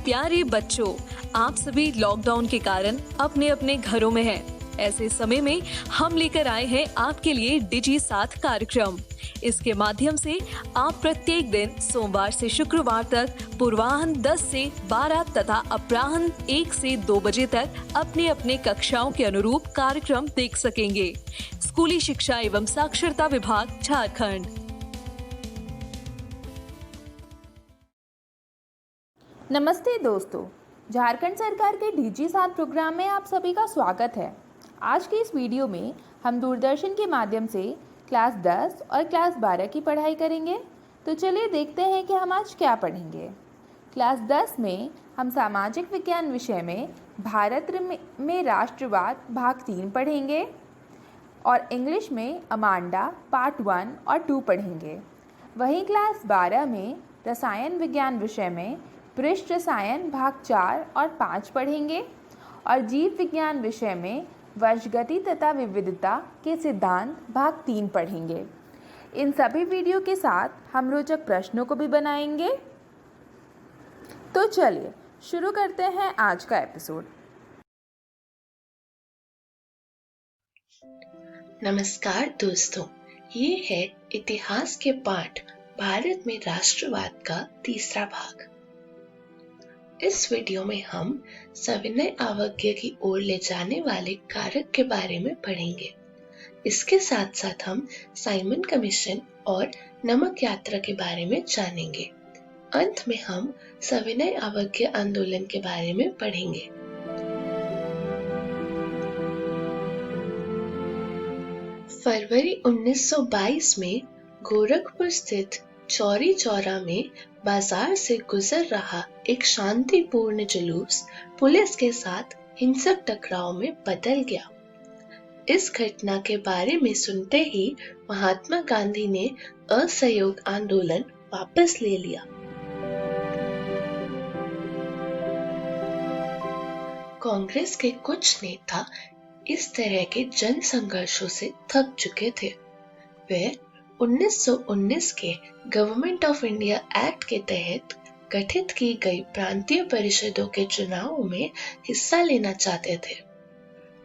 प्यारे बच्चों, आप सभी लॉकडाउन के कारण अपने अपने घरों में हैं। ऐसे समय में हम लेकर आए हैं आपके लिए डिजी साथ कार्यक्रम। इसके माध्यम से आप प्रत्येक दिन सोमवार से शुक्रवार तक पूर्वाह्न 10 से 12 तथा अपराह्न 1 से 2 बजे तक अपने अपने कक्षाओं के अनुरूप कार्यक्रम देख सकेंगे। स्कूली शिक्षा एवं साक्षरता विभाग, झारखंड। नमस्ते दोस्तों, झारखंड सरकार के डीजी साथ प्रोग्राम में आप सभी का स्वागत है। आज के इस वीडियो में हम दूरदर्शन के माध्यम से क्लास 10 और क्लास 12 की पढ़ाई करेंगे। तो चलिए देखते हैं कि हम आज क्या पढ़ेंगे। क्लास 10 में हम सामाजिक विज्ञान विषय में भारत में राष्ट्रवाद भाग 3 पढ़ेंगे और इंग्लिश में अमांडा पार्ट 1 और 2 पढ़ेंगे। वहीं क्लास 12 में रसायन विज्ञान विषय में पृष्ठ रसायन भाग 4 और 5 पढ़ेंगे और जीव विज्ञान विषय में वर्षगति तथा विविधता के सिद्धांत भाग 3 पढ़ेंगे। इन सभी वीडियो के साथ हम रोचक प्रश्नों को भी बनाएंगे। तो चलिए शुरू करते हैं आज का एपिसोड। नमस्कार दोस्तों, ये है इतिहास के पाठ भारत में राष्ट्रवाद का तीसरा भाग। इस वीडियो में हम सविनय अवज्ञा की ओर ले जाने वाले कारक के बारे में पढ़ेंगे। इसके साथ साथ हम साइमन कमीशन और नमक यात्रा के बारे में जानेंगे। अंत में हम सविनय अवज्ञा आंदोलन के बारे में पढ़ेंगे। फरवरी 1922 में गोरखपुर स्थित चौरी चौरा में बाजार से गुजर रहा एक शांतिपूर्ण जुलूस पुलिस के साथ हिंसक टकराव में बदल गया। इस घटना के बारे में सुनते ही महात्मा गांधी ने असहयोग आंदोलन वापस ले लिया। कांग्रेस के कुछ नेता इस तरह के जन संघर्षों से थक चुके थे। वे 1919 के गवर्नमेंट ऑफ इंडिया एक्ट के तहत गठित की गई प्रांतीय परिषदों के चुनावों में हिस्सा लेना चाहते थे।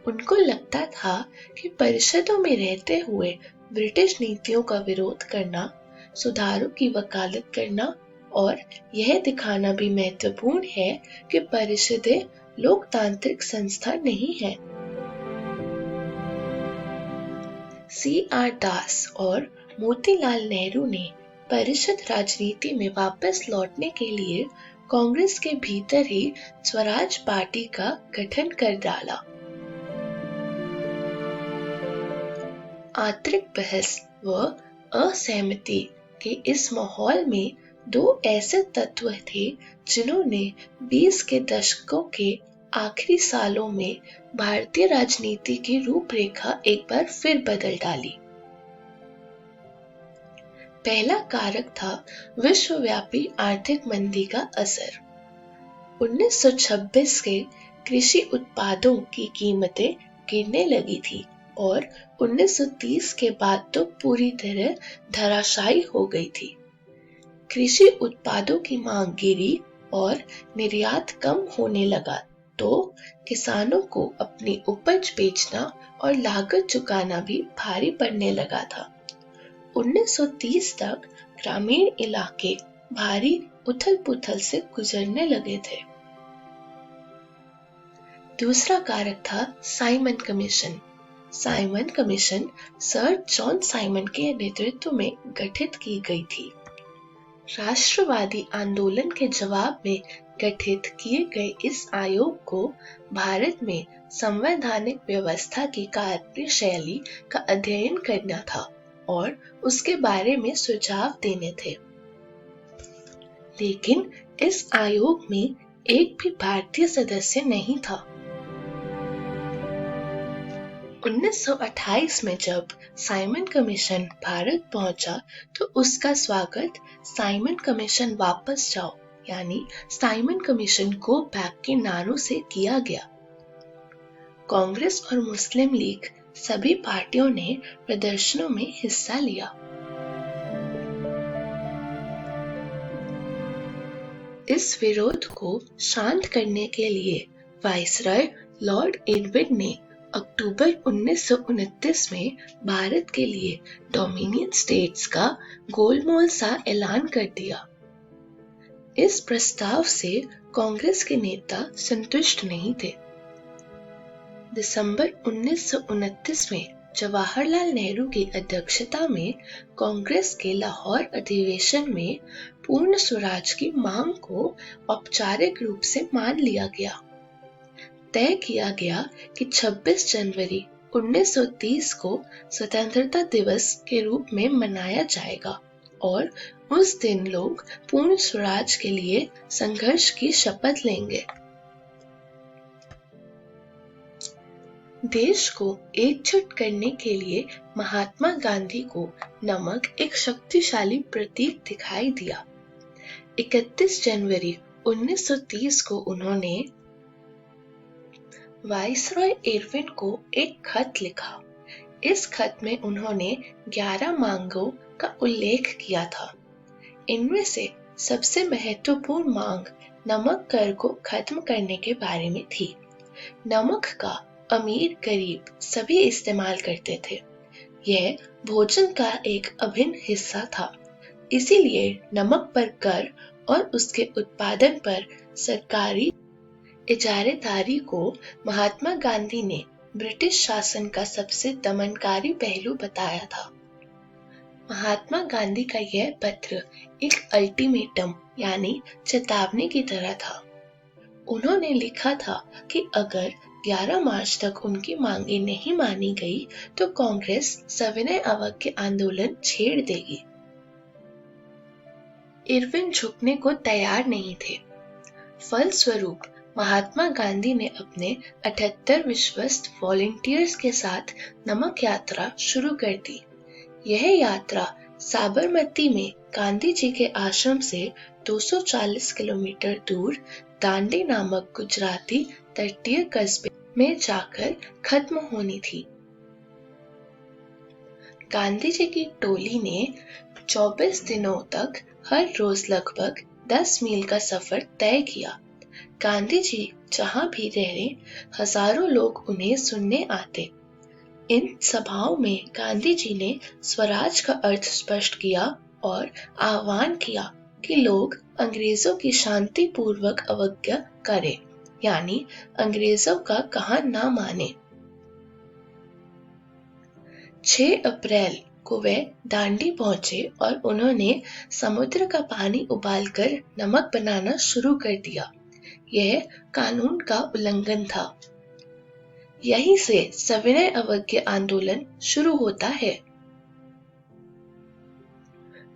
उनको लगता था कि परिषदों में रहते हुए ब्रिटिश नीतियों का विरोध करना, सुधारों की वकालत करना और यह दिखाना भी महत्वपूर्ण है कि परिषदें लोकतांत्रिक संस्था नहीं है। C.R. दास और मोतीलाल नेहरू ने परिषद राजनीति में वापस लौटने के लिए कांग्रेस के भीतर ही स्वराज पार्टी का गठन कर डाला। आंतरिक बहस व असहमति के इस माहौल में दो ऐसे तत्व थे जिन्होंने 20 के दशकों के आखिरी सालों में भारतीय राजनीति की रूपरेखा एक बार फिर बदल डाली। पहला कारक था विश्वव्यापी आर्थिक मंदी का असर। 1926 के कृषि उत्पादों की कीमतें गिरने लगी थी और 1930 के बाद तो पूरी तरह धराशायी हो गई थी। कृषि उत्पादों की मांग गिरी और निर्यात कम होने लगा, तो किसानों को अपनी उपज बेचना और लागत चुकाना भी भारी पड़ने लगा था। 1930 तक ग्रामीण इलाके भारी उथल-पुथल से गुजरने लगे थे। दूसरा कारक था Simon commission. Simon commission sir John Simon के नेतृत्व में गठित की गई थी। राष्ट्रवादी आंदोलन के जवाब में गठित किए गए इस आयोग को भारत में संवैधानिक व्यवस्था की कार्यशैली का अध्ययन करना था और उसके बारे में सुझाव देने थे। लेकिन इस आयोग में एक भी भारतीय सदस्य नहीं था। 1928 में जब साइमन कमीशन भारत पहुंचा तो उसका स्वागत साइमन कमीशन वापस जाओ यानी साइमन कमीशन गो बैक के नारों से किया गया। कांग्रेस और मुस्लिम लीग सभी पार्टियों ने प्रदर्शनों में हिस्सा लिया। इस विरोध को शांत करने के लिए वाइसरॉय लॉर्ड इरविन ने अक्टूबर 1929 में भारत के लिए डोमिनियन स्टेट्स का गोलमोल सा ऐलान कर दिया। इस प्रस्ताव से कांग्रेस के नेता संतुष्ट नहीं थे। दिसंबर 1929 में जवाहरलाल नेहरू की अध्यक्षता में कांग्रेस के लाहौर अधिवेशन में पूर्ण स्वराज की मांग को औपचारिक रूप से मान लिया गया। तय किया गया कि 26 जनवरी 1930 को स्वतंत्रता दिवस के रूप में मनाया जाएगा और उस दिन लोग पूर्ण स्वराज के लिए संघर्ष की शपथ लेंगे। देश को एकजुट करने के लिए महात्मा गांधी को नमक एक शक्तिशाली प्रतीक दिखाई दिया। 31 जनवरी 1930 को उन्होंने वाइसरॉय इरविन को एक खत लिखा। इस खत में उन्होंने 11 मांगों का उल्लेख किया था। इनमें से सबसे महत्वपूर्ण मांग नमक कर को खत्म करने के बारे में थी। नमक का अमीर गरीब सभी इस्तेमाल करते थे। यह भोजन का एक अभिन्न हिस्सा था। इसीलिए नमक पर कर और उसके उत्पादन पर सरकारी इजारेदारी को महात्मा गांधी ने ब्रिटिश शासन का सबसे दमनकारी पहलू बताया था। महात्मा गांधी का यह पत्र एक अल्टीमेटम यानी चेतावनी की तरह था। उन्होंने लिखा था कि अगर 11 मार्च तक उनकी मांगे नहीं मानी गई तो कांग्रेस सविनय अवज्ञा आंदोलन छेड़ देगी। इरविन झुकने को तैयार नहीं थे। फलस्वरूप महात्मा गांधी ने अपने 78 विश्वस्त वॉलंटियर्स के साथ नमक यात्रा शुरू कर दी। यह यात्रा साबरमती में गांधी जी के आश्रम से 240 किलोमीटर दूर दांडी नामक गुजराती तटीय कस्बे में जाकर खत्म होनी थी। गांधी जी की टोली ने 24 दिनों तक हर रोज लगभग 10 मील का सफर तय किया। गांधी जी जहां भी रहे हजारों लोग उन्हें सुनने आते। इन सभाओं में गांधी जी ने स्वराज का अर्थ स्पष्ट किया और आह्वान किया कि लोग अंग्रेजों की शांतिपूर्वक अवज्ञा करें, यानी अंग्रेजों का कहा ना माने। 6 अप्रैल को वे दांडी पहुंचे और उन्होंने समुद्र का पानी उबालकर नमक बनाना शुरू कर दिया। यह कानून का उल्लंघन था। यहीं से सविनय अवज्ञा आंदोलन शुरू होता है।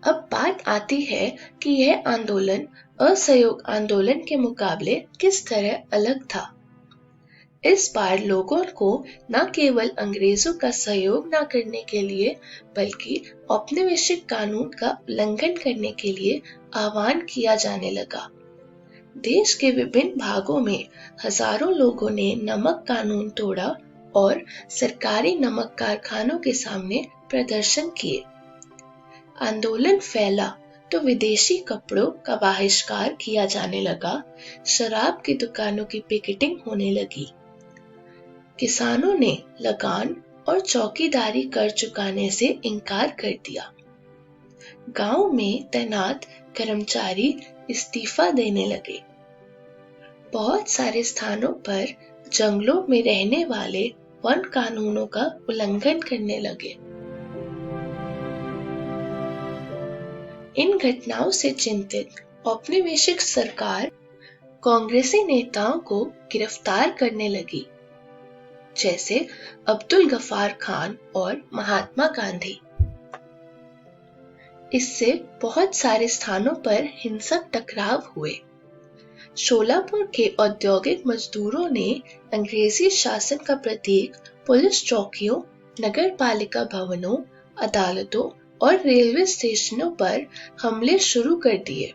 अब बात आती है कि यह आंदोलन असहयोग आंदोलन के मुकाबले किस तरह अलग था। इस बार लोगों को न केवल अंग्रेजों का सहयोग न करने के लिए बल्कि औपनिवेशिक कानून का उल्लंघन करने के लिए आह्वान किया जाने लगा। देश के विभिन्न भागों में हजारों लोगों ने नमक कानून तोड़ा और सरकारी नमक कारखानों के सामने प्रदर्शन किए। आंदोलन फैला तो विदेशी कपड़ों का बहिष्कार किया जाने लगा। शराब की दुकानों की पिकेटिंग होने लगी। किसानों ने लगान और चौकीदारी कर चुकाने से इनकार कर दिया। गांव में तैनात कर्मचारी इस्तीफा देने लगे। बहुत सारे स्थानों पर जंगलों में रहने वाले वन कानूनों का उल्लंघन करने लगे। इन घटनाओं से चिंतित औपनिवेशिक सरकार कांग्रेसी नेताओं को गिरफ्तार करने लगी, जैसे अब्दुल गफार खान और महात्मा गांधी। इससे बहुत सारे स्थानों पर हिंसक टकराव हुए। शोलापुर के औद्योगिक मजदूरों ने अंग्रेजी शासन का प्रतीक पुलिस चौकियों, नगर पालिका भवनों, अदालतों और रेलवे स्टेशनों पर हमले शुरू कर दिए।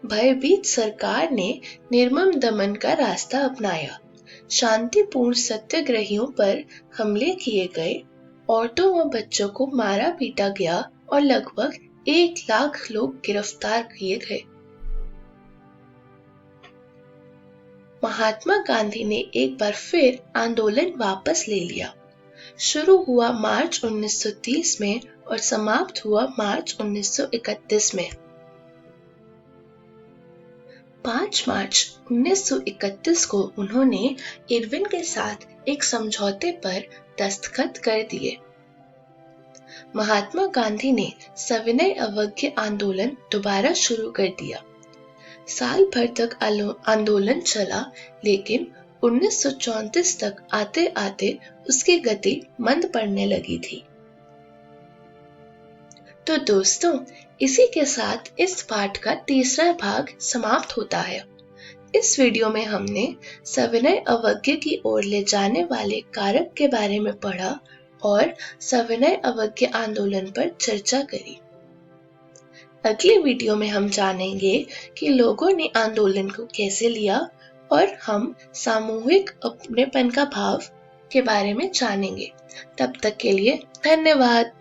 भयभीत सरकार ने निर्मम दमन का रास्ता अपनाया। शांतिपूर्ण सत्याग्रहियों पर हमले किए गए, औरतों व बच्चों को मारा पीटा गया और लगभग 1 लाख लोग गिरफ्तार किए गए। महात्मा गांधी ने एक बार फिर आंदोलन वापस ले लिया। शुरू हुआ मार्च 1930 में और समाप्त हुआ मार्च 1931 में। 5 मार्च 1931 को उन्होंने इरविन के साथ एक समझौते पर दस्तखत कर दिए। महात्मा गांधी ने सविनय अवज्ञा आंदोलन दोबारा शुरू कर दिया। साल भर तक आंदोलन चला, लेकिन 1934 तक आते आते उसकी गति मंद पड़ने लगी थी। तो दोस्तों, इसी के साथ इस पाठ का तीसरा भाग समाप्त होता है। इस वीडियो में हमने सविनय अवज्ञा की ओर ले जाने वाले कारक के बारे में पढ़ा और सविनय अवज्ञा आंदोलन पर चर्चा करी। अगले वीडियो में हम जानेंगे कि लोगों ने आंदोलन को कैसे लिया और हम सामूहिक अपनेपन का भाव के बारे में जानेंगे। तब तक के लिए धन्यवाद।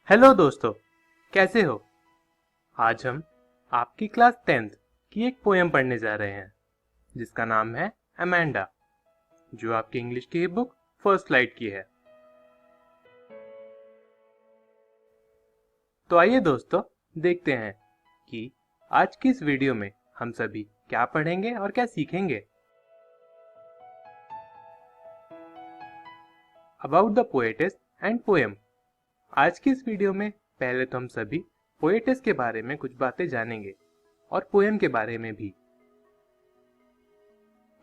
हेलो दोस्तों, कैसे हो? आज हम आपकी क्लास 10th की एक पोएम पढ़ने जा रहे हैं जिसका नाम है अमेंडा, जो आपकी इंग्लिश की बुक फर्स्ट लाइट की है। तो आइए दोस्तों, देखते हैं कि आज की इस वीडियो में हम सभी क्या पढ़ेंगे और क्या सीखेंगे। About the poetess and poem. आज की इस वीडियो में पहले तो हम सभी पोएटेस के बारे में कुछ बातें जानेंगे और पोएम के बारे में भी।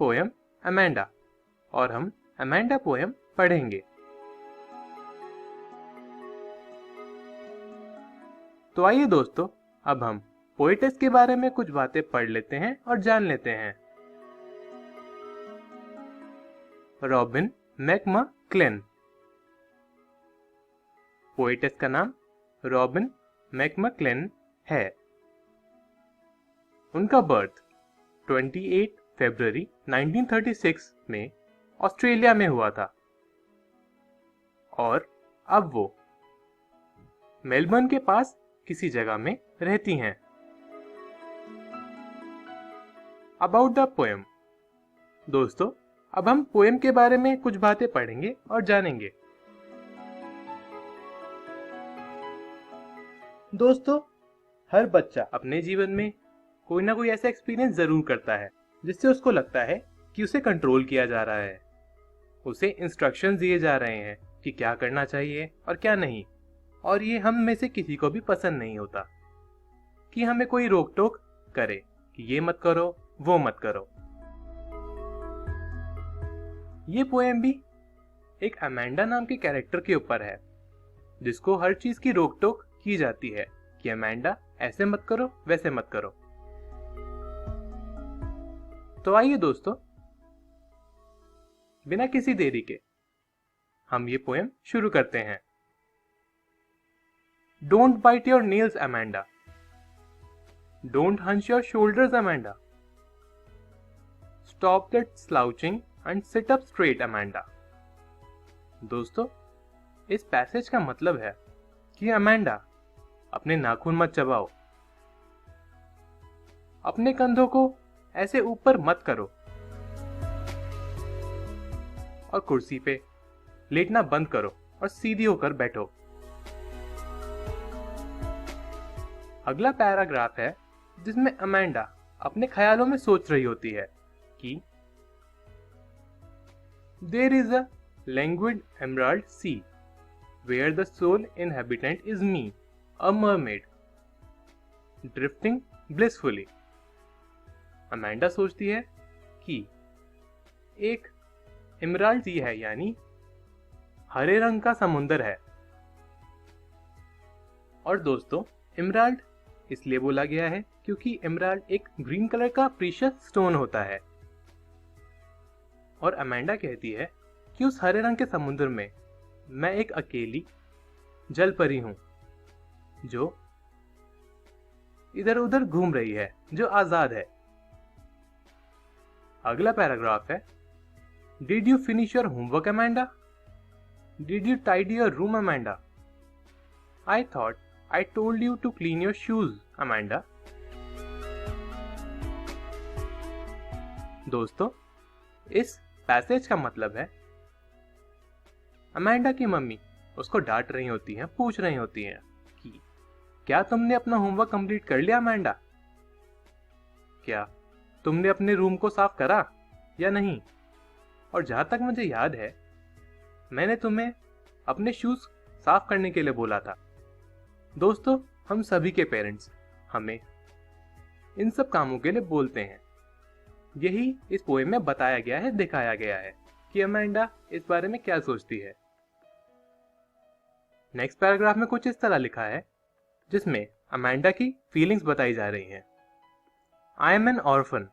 पोएम अमेंडा, और हम अमेंडा पोएम पढ़ेंगे। तो आइए दोस्तों, अब हम पोएटेस के बारे में कुछ बातें पढ़ लेते हैं और जान लेते हैं। रॉबिन मैकमक्लेन। पोएटेस का नाम रॉबिन मैकमक्लेन है। उनका बर्थ 28 फरवरी 1936 में ऑस्ट्रेलिया में हुआ था और अब वो मेलबर्न के पास किसी जगह में रहती हैं। About the poem. दोस्तों, अब हम पोएम के बारे में कुछ बातें पढ़ेंगे और जानेंगे। दोस्तों, हर बच्चा अपने जीवन में कोई ना कोई ऐसा एक्सपीरियंस जरूर करता है जिससे उसको लगता है कि उसे कंट्रोल किया जा रहा है, उसे इंस्ट्रक्शंस दिए जा रहे हैं कि क्या करना चाहिए और क्या नहीं। और ये हम में से किसी को भी पसंद नहीं होता कि हमें कोई रोक टोक करे कि ये मत करो, वो मत करो। ये पोएम भी एक अमेंडा नाम के कैरेक्टर के ऊपर है, जिसको हर चीज की रोक टोक की जाती है कि अमेंडा ऐसे मत करो, वैसे मत करो। तो आइए दोस्तों, बिना किसी देरी के हम ये पोएम शुरू करते हैं। Don't bite your nails Amanda, don't hunch your shoulders Amanda, stop that slouching and sit up straight Amanda. दोस्तों, इस पैसेज का मतलब है कि अमेंडा, अपने नाखून मत चबाओ, अपने कंधों को ऐसे ऊपर मत करो और कुर्सी पे लेटना बंद करो और सीधी होकर बैठो। अगला पैराग्राफ है जिसमें अमेंडा अपने ख्यालों में सोच रही होती है कि there is a languid emerald sea where the sole inhabitant is me, a mermaid drifting blissfully. Amanda सोचती है कि एक एमराल्ड सी है, यानी हरे रंग का समुंदर है। और दोस्तों, एमराल्ड इसलिए बोला गया है क्योंकि एमराल्ड एक ग्रीन कलर का प्रीशियस स्टोन होता है। और अमेंडा कहती है कि उस हरे रंग के समुद्र में मैं एक अकेली जल परी हूं जो इधर उधर घूम रही है, जो आजाद है। अगला पैराग्राफ है, did you finish your homework Amanda, did you tidy your room Amanda, I thought I told you to clean your shoes, Amanda. दोस्तों, इस पैसेज का मतलब है अमेंडा की मम्मी उसको डांट रही होती हैं, पूछ रही होती हैं कि क्या तुमने अपना होमवर्क कंप्लीट कर लिया अमेंडा? क्या तुमने अपने रूम को साफ करा या नहीं? और जहां तक मुझे याद है, मैंने तुम्हें अपने शूज साफ करने के लिए बोला था। दोस्तों, हम सभी के पेरेंट्स हमें इन सब कामों के लिए बोलते हैं। यही इस पोएम में बताया गया है, दिखाया गया है कि अमेंडा इस बारे में क्या सोचती है। नेक्स्ट पैराग्राफ में कुछ इस तरह लिखा है जिसमें अमेंडा की फीलिंग्स बताई जा रही हैं। I am an orphan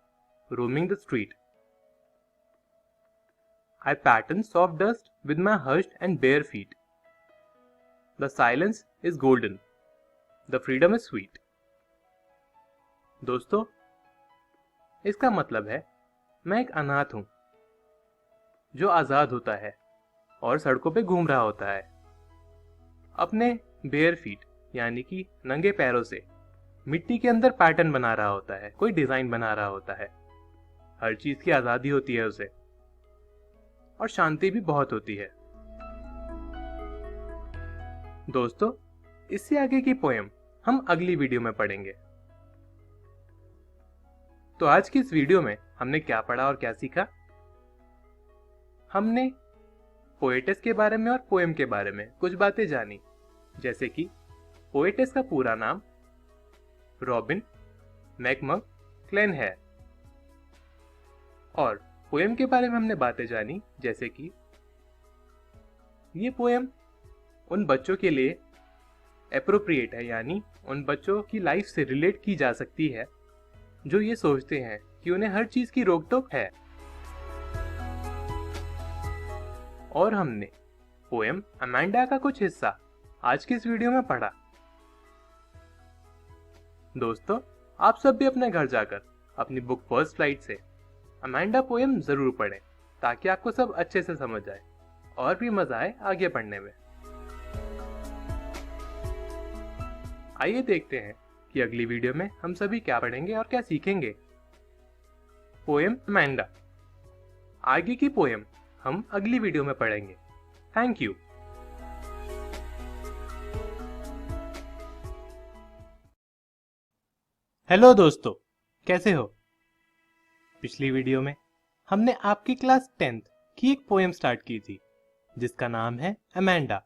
roaming the street, I pattern soft dust with my hushed and bare feet, the silence is golden, the freedom is sweet. दोस्तों, इसका मतलब है मैं एक अनाथ हूं जो आजाद होता है और सड़कों पे घूम रहा होता है, अपने बेयर फीट यानी कि नंगे पैरों से मिट्टी के अंदर पैटर्न बना रहा होता है, कोई डिजाइन बना रहा होता है। हर चीज की आजादी होती है उसे, और शांति भी बहुत होती है। दोस्तों, इससे आगे की पोएम हम अगली वीडियो में पढ़ेंगे। तो आज की इस वीडियो में हमने क्या पढ़ा और क्या सीखा? हमने पोएटेस के बारे में और पोएम के बारे में कुछ बातें जानी, जैसे कि पोएटेस का पूरा नाम रॉबिन मैकक्लेन है, और पोएम के बारे में हमने बातें जानी जैसे कि ये पोएम उन बच्चों के लिए एप्रोप्रिएट है, यानी उन बच्चों की लाइफ से रिलेट की जा सकती है जो ये सोचते हैं कि उन्हें हर चीज की रोक टोक है। और हमने पोएम अमेंडा का कुछ हिस्सा आज की इस वीडियो में पढ़ा। दोस्तों, आप सब भी अपने घर जाकर अपनी बुक फर्स्ट फ्लाइट से अमेंडा पोएम जरूर पढ़ें ताकि आपको सब अच्छे से समझ आए और भी मजा आए आगे पढ़ने में। आइए देखते हैं कि अगली वीडियो में हम सभी क्या पढ़ेंगे और क्या सीखेंगे। Poem Amanda. आगे की पोएम हम अगली वीडियो में पढ़ेंगे। Thank you. हेलो दोस्तों, कैसे हो? पिछली वीडियो में हमने आपकी क्लास 10th की एक पोएम स्टार्ट की थी जिसका नाम है अमेंडा,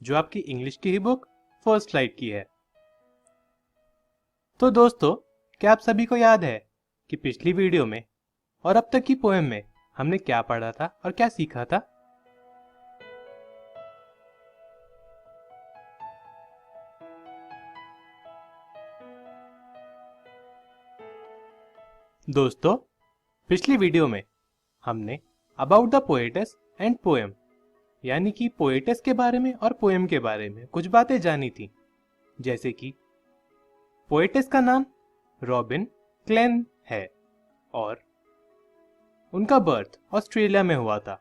जो आपकी इंग्लिश की ही बुक फर्स्ट लाइट की है। तो दोस्तों, क्या आप सभी को याद है कि पिछली वीडियो में और अब तक की पोएम में हमने क्या पढ़ा था और क्या सीखा था? दोस्तों, पिछली वीडियो में हमने about the poetess and poem यानी कि पोएटेस के बारे में और पोएम के बारे में कुछ बातें जानी थी, जैसे कि पोएटेस का नाम रॉबिन क्लेन है और उनका बर्थ ऑस्ट्रेलिया में हुआ था।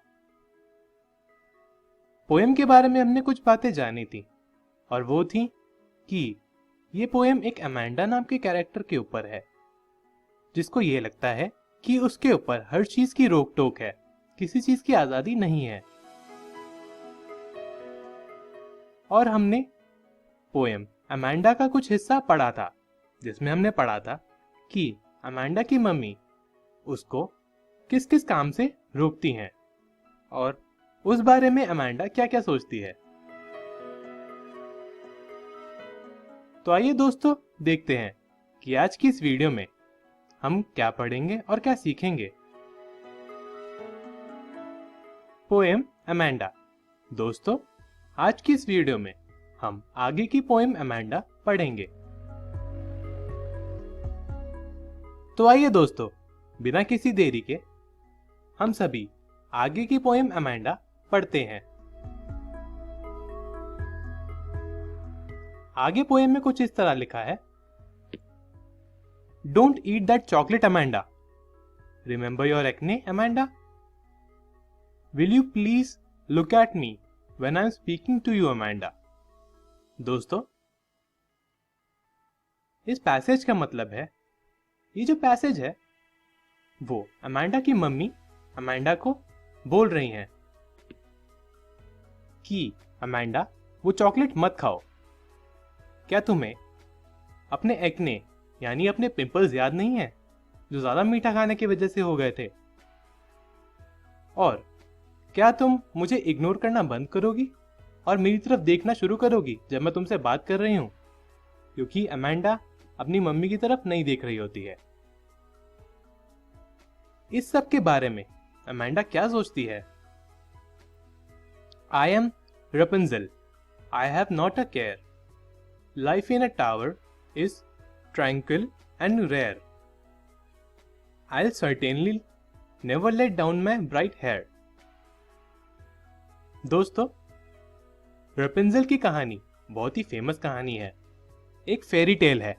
पोएम के बारे में हमने कुछ बातें जानी थी और वो थी कि ये पोएम एक अमेंडा नाम के कैरेक्टर के ऊपर है, जिसको ये लगता है कि उसके ऊपर हर चीज की रोक टोक है, किसी चीज की आजादी नहीं है। और हमने पोएम अमेंडा का कुछ हिस्सा पढ़ा था, जिसमें हमने पढ़ा था कि अमेंडा की मम्मी उसको किस किस काम से रोकती हैं और उस बारे में अमेंडा क्या क्या सोचती है। तो आइए दोस्तों, देखते हैं कि आज की इस वीडियो में हम क्या पढ़ेंगे और क्या सीखेंगे। Poem Amanda. दोस्तों, आज की इस वीडियो में हम आगे की पोएम अमेंडा पढ़ेंगे। तो आइए दोस्तों, बिना किसी देरी के हम सभी आगे की पोएम अमेंडा पढ़ते हैं। आगे पोएम में कुछ इस तरह लिखा है, Don't eat that chocolate, Amanda. Remember your acne, Amanda? Will you please look at me when I'm speaking to you, Amanda? दोस्तों, इस पैसेज का मतलब है, ये जो पैसेज है वो अमेंडा की मम्मी अमेंडा को बोल रही हैं कि अमेंडा, वो चॉकलेट मत खाओ। क्या तुम्हें अपने एक्ने यानी अपने पिंपल्स याद नहीं है जो ज्यादा मीठा खाने की वजह से हो गए थे? और क्या तुम मुझे इग्नोर करना बंद करोगी और मेरी तरफ देखना शुरू करोगी जब मैं तुमसे बात कर रही हूं? क्योंकि अमेंडा अपनी मम्मी की तरफ नहीं देख रही होती है। इस सब के बारे में अमेंडा क्या सोचती है? I am Rapunzel. I have not a care. Life in a tower is tranquil and rare. I'll certainly never let down my bright hair. दोस्तों, रेपुंज़ल की कहानी बहुत ही फेमस कहानी है। एक फेरी टेल है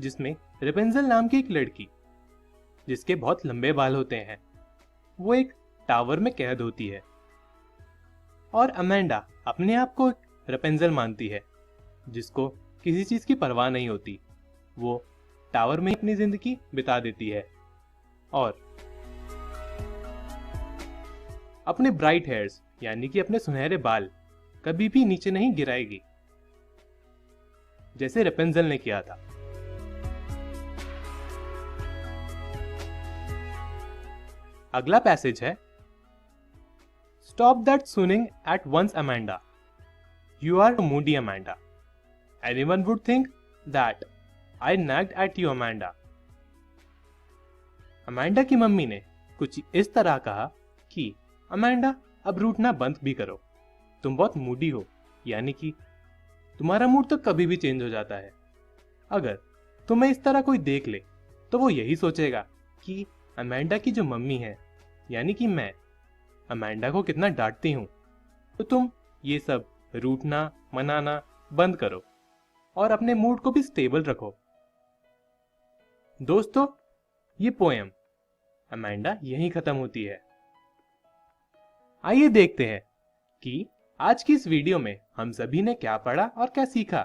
जिसमें रेपुंज़ल नाम की एक लड़की, जिसके बहुत लंबे बाल होते हैं, वो एक टावर में कैद होती है और अमेंडा अपने आप को रेपुंज़ल मानती है, जिसको किसी चीज की परवाह नहीं होती। वो टावर में अपनी जिंदगी बिता देती है और अपने ब्राइट हेयर्स यानी कि अपने सुनहरे बाल कभी भी नीचे नहीं गिराएगी, जैसे रेपुंज़ल ने किया था। अगला पैसेज है, stop that sulking at once Amanda, you are moody Amanda. Anyone would think that I nagged at you, Amanda. Amanda की मम्मी ने कुछ इस तरह कहा कि अमेंडा, अब रूठना बंद भी करो, तुम बहुत मूडी हो, यानी कि तुम्हारा मूड तो कभी भी चेंज हो जाता है। अगर तुम्हें इस तरह कोई देख ले तो वो यही सोचेगा कि अमेंडा की जो मम्मी है यानी कि मैं अमेंडा को कितना डांटती हूँ। तो तुम ये सब रूठना मनाना बंद करो और अपने मूड को भी स्टेबल रखो। दोस्तों, ये पोएम अमेंडा यहीं खत्म होती है। आइए देखते हैं कि आज की इस वीडियो में हम सभी ने क्या पढ़ा और क्या सीखा।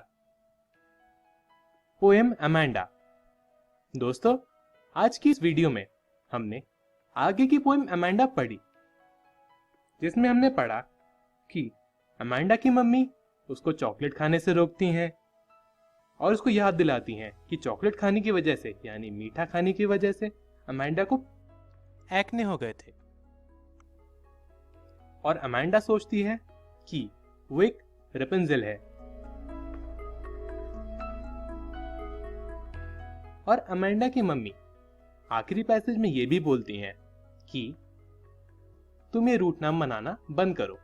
Poem Amanda. दोस्तों, आज की इस वीडियो में हमने आगे की पोएम अमेंडा पढ़ी, जिसमें हमने पढ़ा कि अमेंडा की मम्मी उसको चॉकलेट खाने से रोकती हैं और उसको याद दिलाती हैं कि चॉकलेट खाने की वजह से, यानी मीठा खाने की वजह से अमेंडा को एक्ने हो गए थे। और अमेंडा सोचती है कि वो एक रेपुंजेल है। और अमेंडा की मम्मी आखिरी पैसेज में ये भी बोलती हैं कि तुम ये रूट नाम मनाना बंद करो,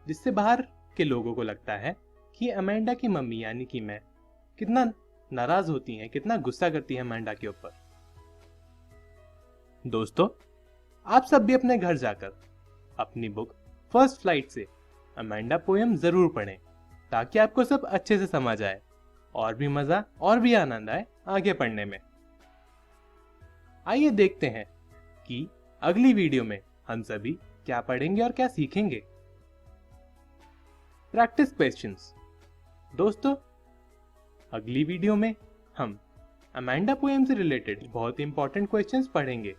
जिससे बाहर के लोगों को लगता है कि अमेंडा की मम्मी यानी कि मैं कितना नाराज होती हैं, कितना गुस्सा करती है अमेंडा के ऊपर। दोस्तों, आप सब भी अपने घर जाकर अपनी बुक फर्स्ट फ्लाइट से अमेंडा पोएम जरूर पढ़ें, ताकि आपको सब अच्छे से समझ आए और भी मजा और भी आनंद आए आगे पढ़ने में। आइए देखते हैं कि अगली वीडियो में हम सभी क्या पढ़ेंगे और क्या सीखेंगे। Practice questions. दोस्तों, अगली वीडियो में हम अमेंडा पोएम से रिलेटेड बहुत इंपॉर्टेंट क्वेश्चंस पढ़ेंगे।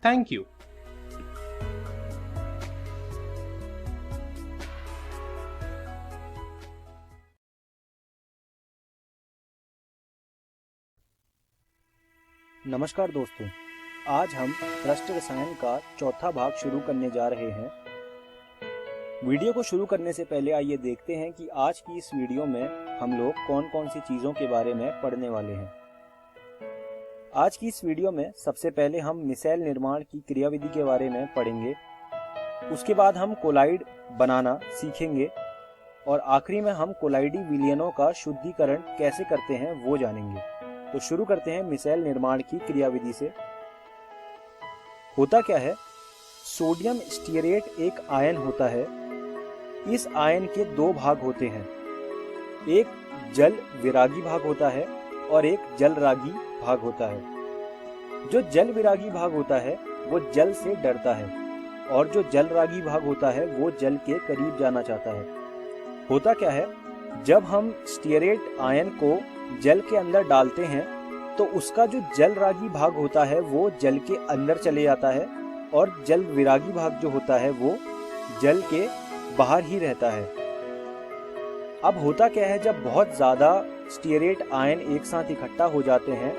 Thank you. नमस्कार दोस्तों, आज हम पृष्ठ रसायन का चौथा भाग शुरू करने जा रहे हैं। वीडियो को शुरू करने से पहले आइए देखते हैं कि आज की इस वीडियो में हम लोग कौन कौन सी चीज़ों के बारे में पढ़ने वाले हैं। आज की इस वीडियो में सबसे पहले हम मिसाइल निर्माण की क्रियाविधि के बारे में पढ़ेंगे। उसके बाद हम कोलाइड बनाना सीखेंगे और आखिरी में हम कोलाइडी विलयनों का शुद्धिकरण कैसे करते हैं वो जानेंगे। तो शुरू करते हैं मिसाइल निर्माण की क्रियाविधि से। होता क्या है, सोडियम स्टीयरेट एक आयन होता है। इस आयन के दो भाग होते हैं, एक जल विरागी भाग होता है और एक जल रागी भाग होता है। जो जल विरागी भाग होता है वो जल से डरता है और जो जल रागी भाग होता है वो जल के करीब जाना चाहता है। होता क्या है, जब हम स्टीयरेट आयन को जल के अंदर डालते हैं तो उसका जो जल रागी भाग होता है वो जल के अंदर चले जाता है और जल विरागी भाग जो होता है वो जल के बाहर ही रहता है। अब होता क्या है, जब बहुत ज़्यादा स्टीयरेट आयन एक साथ इकट्ठा हो जाते हैं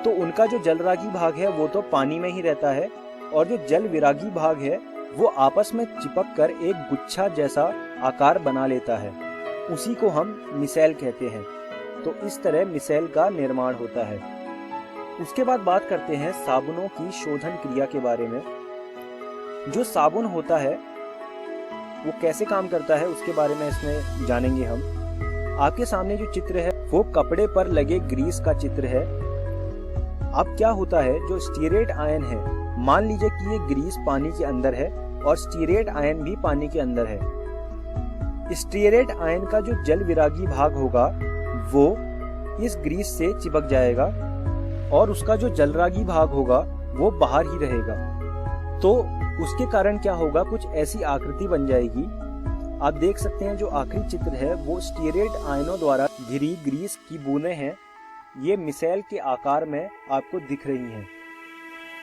तो उनका जो जल रागी भाग है वो तो पानी में ही रहता है और जो जल विरागी भाग है वो आपस में चिपक कर एक गुच्छा जैसा आकार बना लेता है। उसी को हम मिसाइल कहते हैं। तो इस तरह मिसाइल का निर्माण होता है। उसके बाद बात करते हैं साबुनों की शोधन क्रिया के बारे में। जो साबुन होता है वो कैसे काम करता है उसके बारे में इसमें जानेंगे हम। आपके सामने जो चित्र है वो कपड़े पर लगे ग्रीस का चित्र है। अब क्या होता है, जो स्टीयरेट आयन है, मान लीजिए कि ये ग्रीस पानी के अंदर है और स्टीयरेट आयन भी पानी के अंदर है। स्टीयरेट आयन का जो जल विरागी भाग होगा वो इस ग्रीस से चिपक जाएगा और उसका जो जलरागी भाग होगा वो बाहर ही रहेगा। तो उसके कारण क्या होगा, कुछ ऐसी आकृति बन जाएगी। आप देख सकते हैं जो आखिरी चित्र है वो स्टीयरेट आयनों द्वारा घिरी ग्रीस की बूंदें हैं। ये मिसाइल के आकार में आपको दिख रही हैं।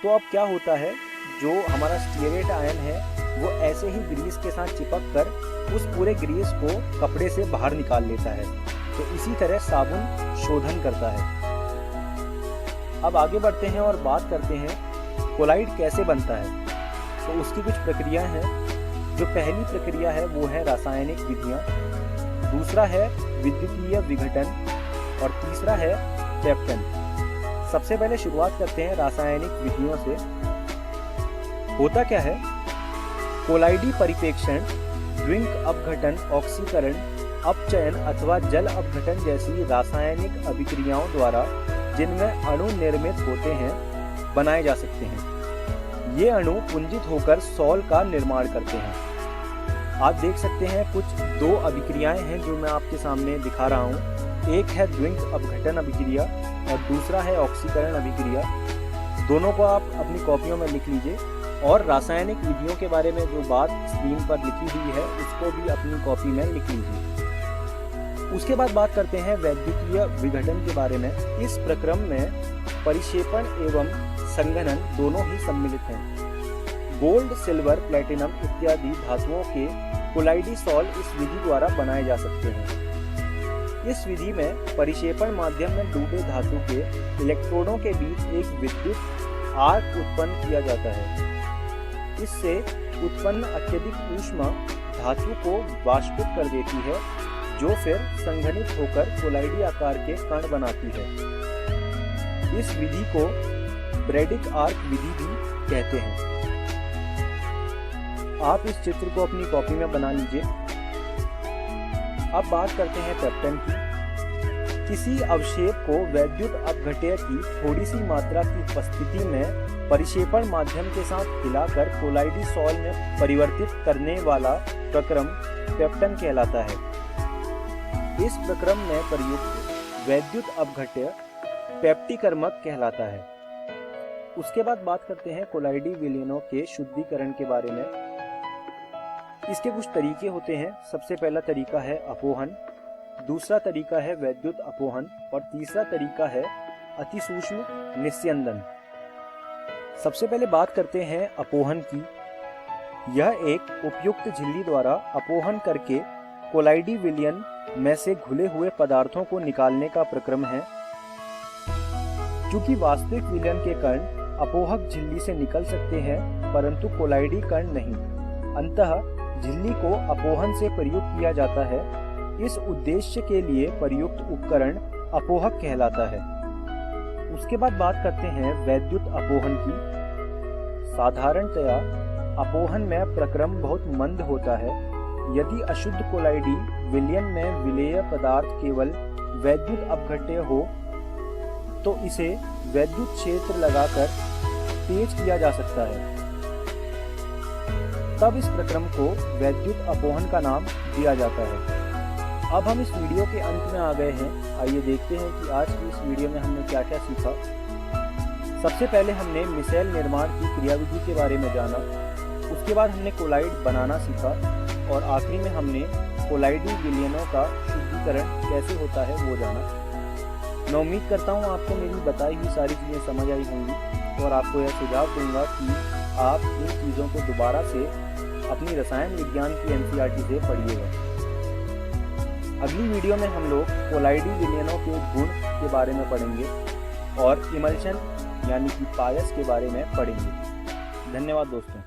तो अब क्या होता है, जो हमारा स्टीयरेट आयन है वो ऐसे ही ग्रीस के साथ चिपक कर उस पूरे ग्रीस को कपड़े से बाहर निकाल लेता है। तो इसी तरह साबुन शोधन करता है। अब आगे बढ़ते हैं और बात करते हैं कोलाइड कैसे बनता है। तो उसकी कुछ प्रक्रियाएं हैं। जो पहली प्रक्रिया है वो है रासायनिक विधियां, दूसरा है विद्युतीय विघटन और तीसरा है ट्रैप्टन। सबसे पहले शुरुआत करते हैं रासायनिक विधियों से। होता क्या है, कोलाइडी परिप्रेक्षण, द्विंक अपघटन, ऑक्सीकरण, अपचयन अथवा जल अपघटन जैसी रासायनिक अभिक्रियाओं द्वारा जिनमें अणु निर्मित होते हैं बनाए जा सकते हैं। ये अणु पुंजित होकर सॉल का निर्माण करते हैं। आप देख सकते हैं कुछ दो अभिक्रियाएं हैं जो मैं आपके सामने दिखा रहा हूँ। एक है द्विंक अपघटन अभिक्रिया और दूसरा है ऑक्सीकरण अभिक्रिया। दोनों को आप अपनी कॉपियों में लिख लीजिए और रासायनिक विधियों के बारे में जो बात स्क्रीन पर लिखी हुई है उसको भी अपनी कॉपी में लिख लीजिए। उसके बाद बात करते हैं वैद्युतीय विघटन के बारे में। इस प्रक्रम में परिक्षेपण एवं संघनन दोनों ही सम्मिलित हैं। गोल्ड, सिल्वर, प्लेटिनम इत्यादि धातुओं के कोलाइडिसॉल इस विधि द्वारा बनाए जा सकते हैं। इस विधि में परिक्षेपण माध्यम में डूबे धातु के इलेक्ट्रोडों के बीच एक विद्युत आर्क उत्पन्न किया जाता है। इससे उत्पन्न अत्यधिक ऊष्मा धातु को वाष्पित कर देती है, जो फिर संघनित होकर कोलाइडी आकार के कण बनाती है। इस विधि को ब्रैडिक आर्क विधि भी कहते हैं। आप इस चित्र को अपनी कॉपी में बना लीजिए। अब बात करते हैं पेप्टन की। किसी अवक्षेप को वैद्युत अपघट्य की थोड़ी सी मात्रा की उपस्थिति में परिक्षेपण माध्यम के साथ हिलाकर कोलाइडिसॉल में परिवर्तित करने वाला प्रक्रम पेप्टन कहलाता है। इस प्रक्रम में प्रयुक्त वैद्युत अपघट्य पेप्टिकर्मक कहलाता है। उसके बाद बात करते हैं कोलाइडी विलयनों के शुद्धिकरण के बारे में। इसके कुछ तरीके होते हैं। सबसे पहला तरीका है अपोहन, दूसरा तरीका है वैद्युत अपोहन और तीसरा तरीका है अतिसूक्ष्म निस्यंदन। सबसे पहले बात करते हैं अपोहन की। यह एक उपयुक्त झिल्ली द्वारा अपोहन करके कोलाइडी विलयन में से घुले हुए पदार्थों को निकालने का प्रक्रम है। क्योंकि वास्तविक विलयन के कण अपोहक झिल्ली से निकल सकते हैं, परंतु कोलाइडी कण नहीं। अंततः झिल्ली को अपोहन से प्रयुक्त किया जाता है। इस उद्देश्य के लिए प्रयुक्त उपकरण अपोहक कहलाता है। उसके बाद बात करते हैं वैद्युत अपोहन की। साधारणतया अपोहन में प्रक्रम बहुत मंद होता है। यदि अशुद्ध कोलाइडी विलयन में विलेय पदार्थ केवल वैद्युत अपघट्य हो तो इसे वैद्युत क्षेत्र लगाकर तेज किया जा सकता है। तब इस प्रक्रम को वैद्युत अपोहन का नाम दिया जाता है। अब हम इस वीडियो के अंत में आ गए हैं। आइए देखते हैं कि आज की इस वीडियो में हमने क्या क्या सीखा। सबसे पहले हमने मिसाइल निर्माण की क्रियाविधि के बारे में जाना। उसके बाद हमने कोलाइड बनाना सीखा और आखिरी में हमने कोलाइडी विलयनों का शुद्धिकरण कैसे होता है वो जाना। मैं उम्मीद करता हूँ आपको मेरी बताई हुई सारी चीज़ें समझ आई होंगी और आपको यह सुझाव दूंगा कि आप इन चीज़ों को दोबारा से अपनी रसायन विज्ञान की एनसीईआरटी से पढ़िएगा। अगली वीडियो में हम लोग कोलाइडी विलयनों के गुण के बारे में पढ़ेंगे और इमल्शन यानी कि पायस के बारे में पढ़ेंगे। धन्यवाद दोस्तों।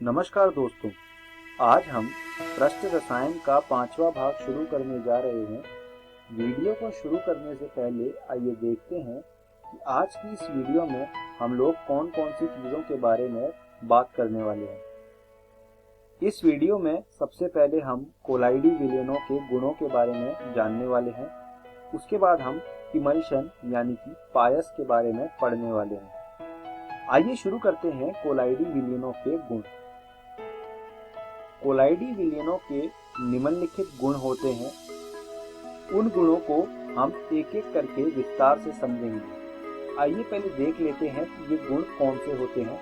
नमस्कार दोस्तों, आज हम पृष्ठ रसायन का 5वां भाग शुरू करने जा रहे हैं। वीडियो को शुरू करने से पहले आइए देखते हैं कि आज की इस वीडियो में हम लोग कौन कौन सी चीज़ों के बारे में बात करने वाले हैं। इस वीडियो में सबसे पहले हम कोलाइडी विलेनों के गुणों के बारे में जानने वाले हैं। उसके बाद हम इमल्शन यानी कि पायस के बारे में पढ़ने वाले हैं। आइए शुरू करते हैं कोलाइडी विलेनों के गुण। कोलाइडी विलेनों के निम्नलिखित गुण होते हैं। उन गुणों को हम एक एक करके विस्तार से समझेंगे। आइए पहले देख लेते हैं कि ये गुण कौन से होते हैं।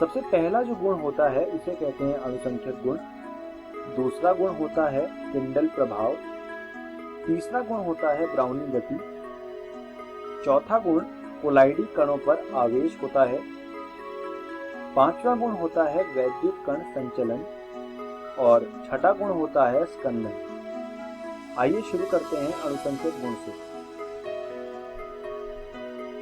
सबसे पहला जो गुण होता है उसे कहते हैं अनुसंख्यक गुण। दूसरा गुण होता है टिंडल प्रभाव। तीसरा गुण होता है ब्राउनी गति। चौथा गुण कोलाइडी कणों पर आवेश होता है। पांचवा गुण होता है वैद्युत कण संचलन और छठा गुण होता है स्कंदन। आइए शुरू करते हैं अनुसंख्यक गुण से।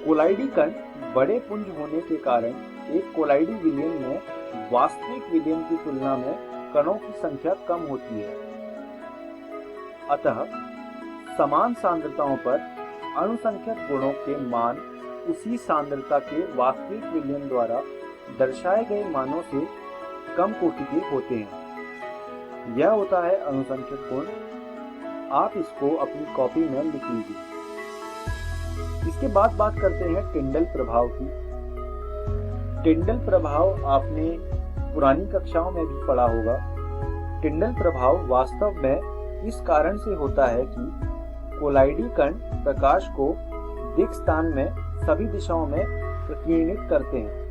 कोलाइडी कण बड़े पुंज होने के कारण एक कोलाइडी विलयन में वास्तविक विलयन की तुलना में कणों की संख्या कम होती है। अतः समान सांद्रताओं पर अनुसंख्यक गुणों के मान उसी सांद्रता के वास्तविक विलयन द्वारा दर्शाए गए मानों से कम कोटि के होते हैं। यह होता है अनुसंख्यक गुण। आप इसको अपनी कॉपी में लिख लीजिए। इसके बाद बात करते हैं टिंडल प्रभाव की। टिंडल प्रभाव आपने पुरानी कक्षाओं में भी पढ़ा होगा। टिंडल प्रभाव वास्तव में इस कारण से होता है कि कोलाइडी कण प्रकाश को दिक् स्थान में सभी दिशाओं में प्रकीर्णित करते हैं।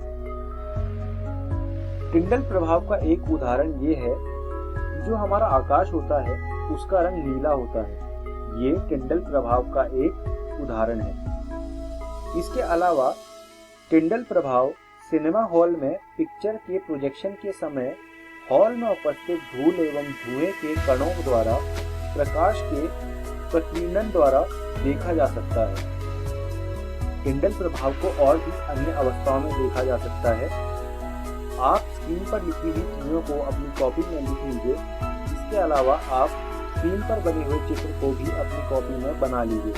टिंडल प्रभाव का एक उदाहरण ये है कि जो हमारा आकाश होता है उसका रंग नीला होता है। ये टिंडल प्रभाव का एक उदाहरण है। इसके अलावा टिंडल प्रभाव सिनेमा हॉल में पिक्चर के प्रोजेक्शन के समय हॉल में उपस्थित धूल एवं धुएं के कणों द्वारा प्रकाश के प्रकीर्णन द्वारा देखा जा सकता है। टिंडल प्रभाव को और भी अन्य अवस्थाओं में देखा जा सकता है। आप स्क्रीन पर लिखी हुई चीजों को अपनी कॉपी में लिख लीजिए। इसके अलावा आप स्क्रीन पर बने हुए चित्र को भी अपनी कॉपी में बना लीजिए।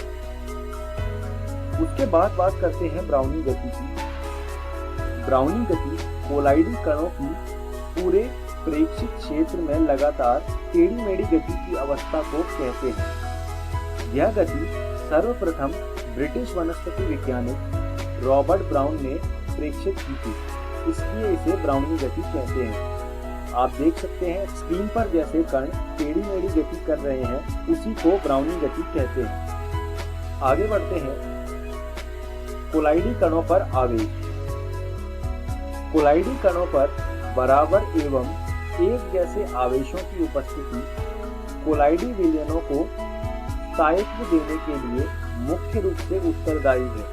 उसके बाद बात करते हैं ब्राउनी गति की। ब्राउनी गति कोलाइडी कणों की पूरे प्रेक्षित क्षेत्र में लगातार टेढ़ी मेढ़ी गति की अवस्था को कहते हैं। यह गति सर्वप्रथम ब्रिटिश वनस्पति वैज्ञानिक रॉबर्ट ब्राउन ने प्रेक्षित की थी, इसलिए इसे ब्राउनी गति कहते हैं। आप देख सकते हैं स्क्रीन पर जैसे कण टेढ़ी मेढ़ी गति कर रहे हैं उसी को ब्राउनी गति कहते हैं। आगे बढ़ते हैं कोलाइडी कणों पर आवेश। कोलाइडी कणों पर बराबर एवं एक जैसे आवेशों की उपस्थिति कोलाइडी विलयनों को स्थायित्व देने के लिए मुख्य रूप से उत्तरदायी है,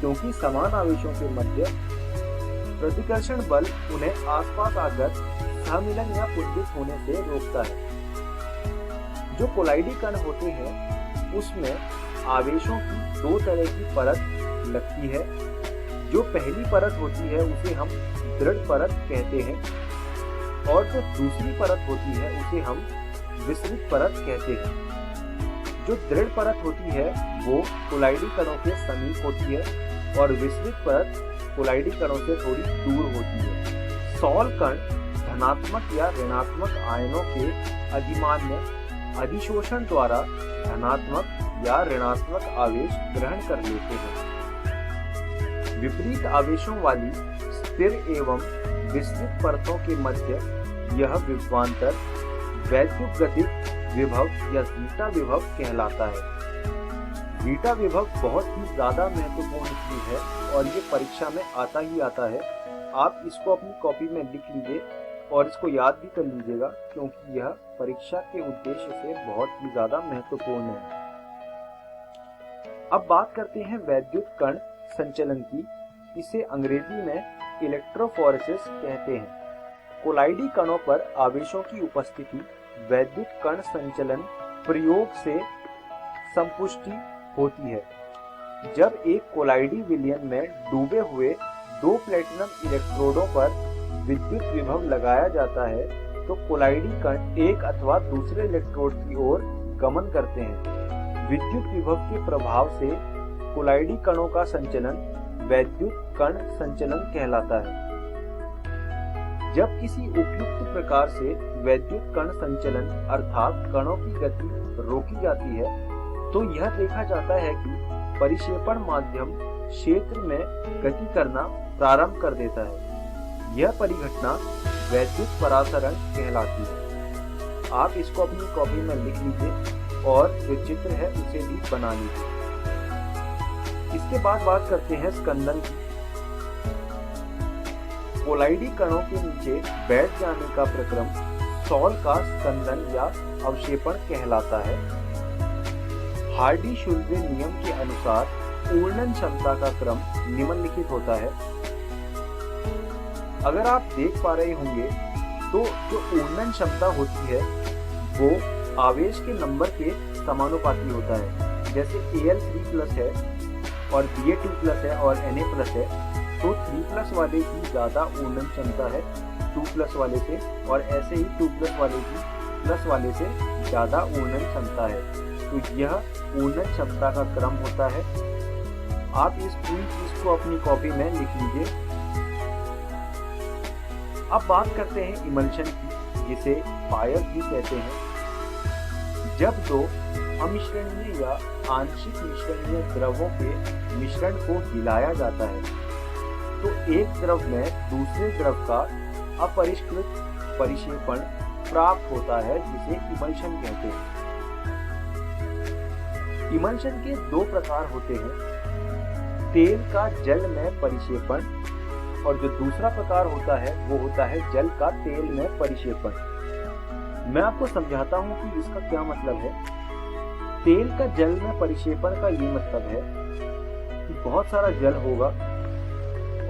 क्योंकि समान आवेशों के मध्य प्रतिकर्षण बल उन्हें आसपास आकर सम्मिलन या पुंजित होने से रोकता है। जो कोलाइडी कण होते हैं उसमें आवेशों की दो तरह की परत लगती है। जो पहली परत होती है उसे हम दृढ़ परत कहते हैं और जो दूसरी परत होती है उसे हम विसरित परत कहते हैं। जो दृढ़ परत होती है वो कोलाइडी कणों के समीप होती है और विसरित परत कोलाइडी कणों से थोड़ी दूर होती है। सॉल कण धनात्मक या ऋणात्मक आयनों के अधिमान्य अधिशोषण द्वारा धनात्मक या ऋणात्मक आवेश ग्रहण कर लेते हैं। विपरीत आवेशों वाली स्थिर एवं विस्तृत परतों के मध्य यह विभवांतर वैद्युतगतिक विभव या बीटा विभव कहलाता है। बीटा विभव बहुत ही ज्यादा महत्वपूर्ण चीज है और ये परीक्षा में आता ही आता है। आप इसको अपनी कॉपी में लिख लीजिए और इसको याद भी कर लीजिएगा, क्योंकि यह परीक्षा के उद्देश्य से बहुत ही ज्यादा महत्वपूर्ण है। अब बात करते हैं वैद्युत कण संचलन की। इसे अंग्रेजी में इलेक्ट्रोफोरेसिस कहते हैं। कोलाइडी कणों पर आवेशों की उपस्थिति वैद्युत कण संचलन प्रयोग से संपुष्टि होती है। जब एक कोलाइडी विलयन में डूबे हुए दो प्लेटिनम इलेक्ट्रोडों पर विद्युत विभव लगाया जाता है तो कोलाइडी कण एक अथवा दूसरे इलेक्ट्रोड की ओर गमन करते हैं। विद्युत विभव के प्रभाव से कोलाइडी कणों का संचलन वैद्युत कण संचलन कहलाता है। जब किसी उपयुक्त प्रकार से वैद्युत कण संचलन अर्थात कणों की गति रोकी जाती है तो यह देखा जाता है कि परिक्षेपण माध्यम क्षेत्र में गति करना प्रारंभ कर देता है। यह परिघटना वैद्युत परासरण कहलाती है। आप इसको अपनी कॉपी में लिख लीजिए और जो चित्र है उसे भी बना लीजिए। इसके बाद बात करते हैं स्कंदन की। कोलाइडी कणों के नीचे बैठ जाने का प्रक्रम सॉल का स्कंदन या अवक्षेपण कहलाता है। हार्डी-शुल्बे नियम के अनुसार ऊर्णन क्षमता का क्रम निम्नलिखित होता है। अगर आप देख पा रहे होंगे तो जो ऊर्णन क्षमता होती है वो आवेश के नंबर के समानुपाती होता है। जैसे Al3+ है और Ba2+ है और Na+ है तो 3+ वाले की ज्यादा ऊर्णन क्षमता है 2+ वाले से, और ऐसे ही 2+ वाले की प्लस वाले से ज्यादा ऊर्णन क्षमता है। तो यह ऊर्णन क्षमता का क्रम होता है। आप इस पूरी चीज को अपनी कॉपी में लिख लीजिए। अब बात करते हैं इमल्शन की, जिसे फायर भी कहते हैं। जब दो अमिश्रणीय या आंशिक मिश्रणीय द्रवों के मिश्रण को हिलाया जाता है तो एक द्रव में दूसरे द्रव का अपरिष्कृत परिक्षेपण प्राप्त होता है, जिसे इमल्शन कहते हैं। इमल्शन के दो प्रकार होते हैं, तेल का जल में परिक्षेपण, और जो दूसरा प्रकार होता है वो होता है जल का तेल में परिक्षेपण। मैं आपको समझाता हूँ कि इसका क्या मतलब है। तेल का जल में परिक्षेपण का ये मतलब है कि बहुत सारा जल होगा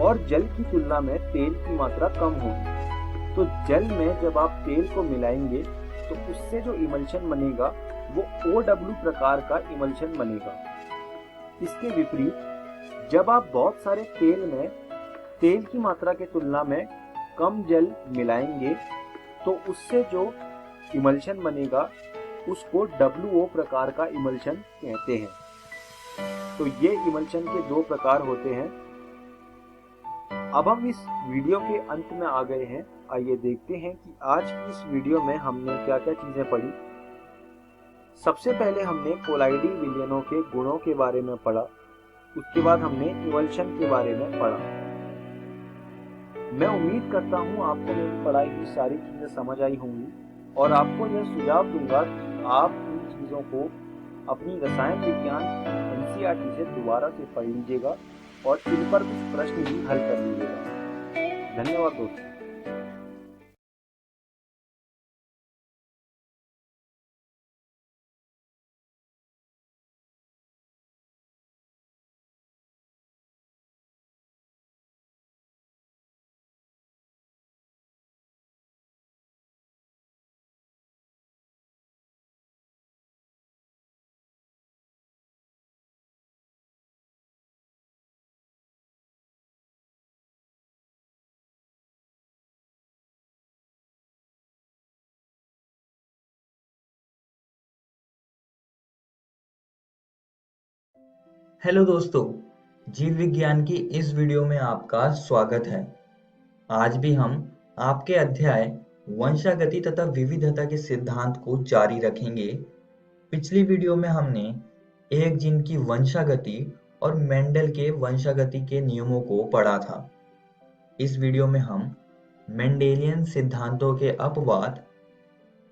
और जल की तुलना में तेल की मात्रा कम होगी। तो जल में जब आप तेल को मिलाएंगे तो उससे जो इमल्शन बनेगा वो OW प्रकार का इमल्शन बनेगा। इसके विपरीत जब आप बहुत सारे तेल में तेल की मात्रा के तुलना में कम जल मिलाएंगे तो उससे जो इमल्शन बनेगा उसको WO प्रकार का इमल्शन कहते हैं। तो ये इमल्शन के दो प्रकार होते हैं। अब हम इस वीडियो के अंत में आ गए हैं। आइए देखते हैं कि आज की इस वीडियो में हमने क्या क्या चीजें पढ़ी। सबसे पहले हमने कोलाइडी विलयनों के गुणों के बारे में पढ़ा। उसके बाद हमने इमल्शन के बारे में पढ़ा। मैं उम्मीद करता हूँ आपको मेरी पढ़ाई की सारी चीजें समझ आई होंगी और आपको यह सुझाव दूंगा कि आप इन चीजों को अपनी रसायन विज्ञान NCERT से दोबारा से पढ़ लीजिएगा और इन पर कुछ प्रश्न भी हल कर लीजिएगा। धन्यवाद दोस्तों। हेलो दोस्तों, जीव विज्ञान की इस वीडियो में आपका स्वागत है। आज भी हम आपके अध्याय वंशागति तथा विविधता के सिद्धांत को जारी रखेंगे। पिछली वीडियो में हमने एक जीन की वंशागति और मेंडल के वंशागति के नियमों को पढ़ा था। इस वीडियो में हम मेंडेलियन सिद्धांतों के अपवाद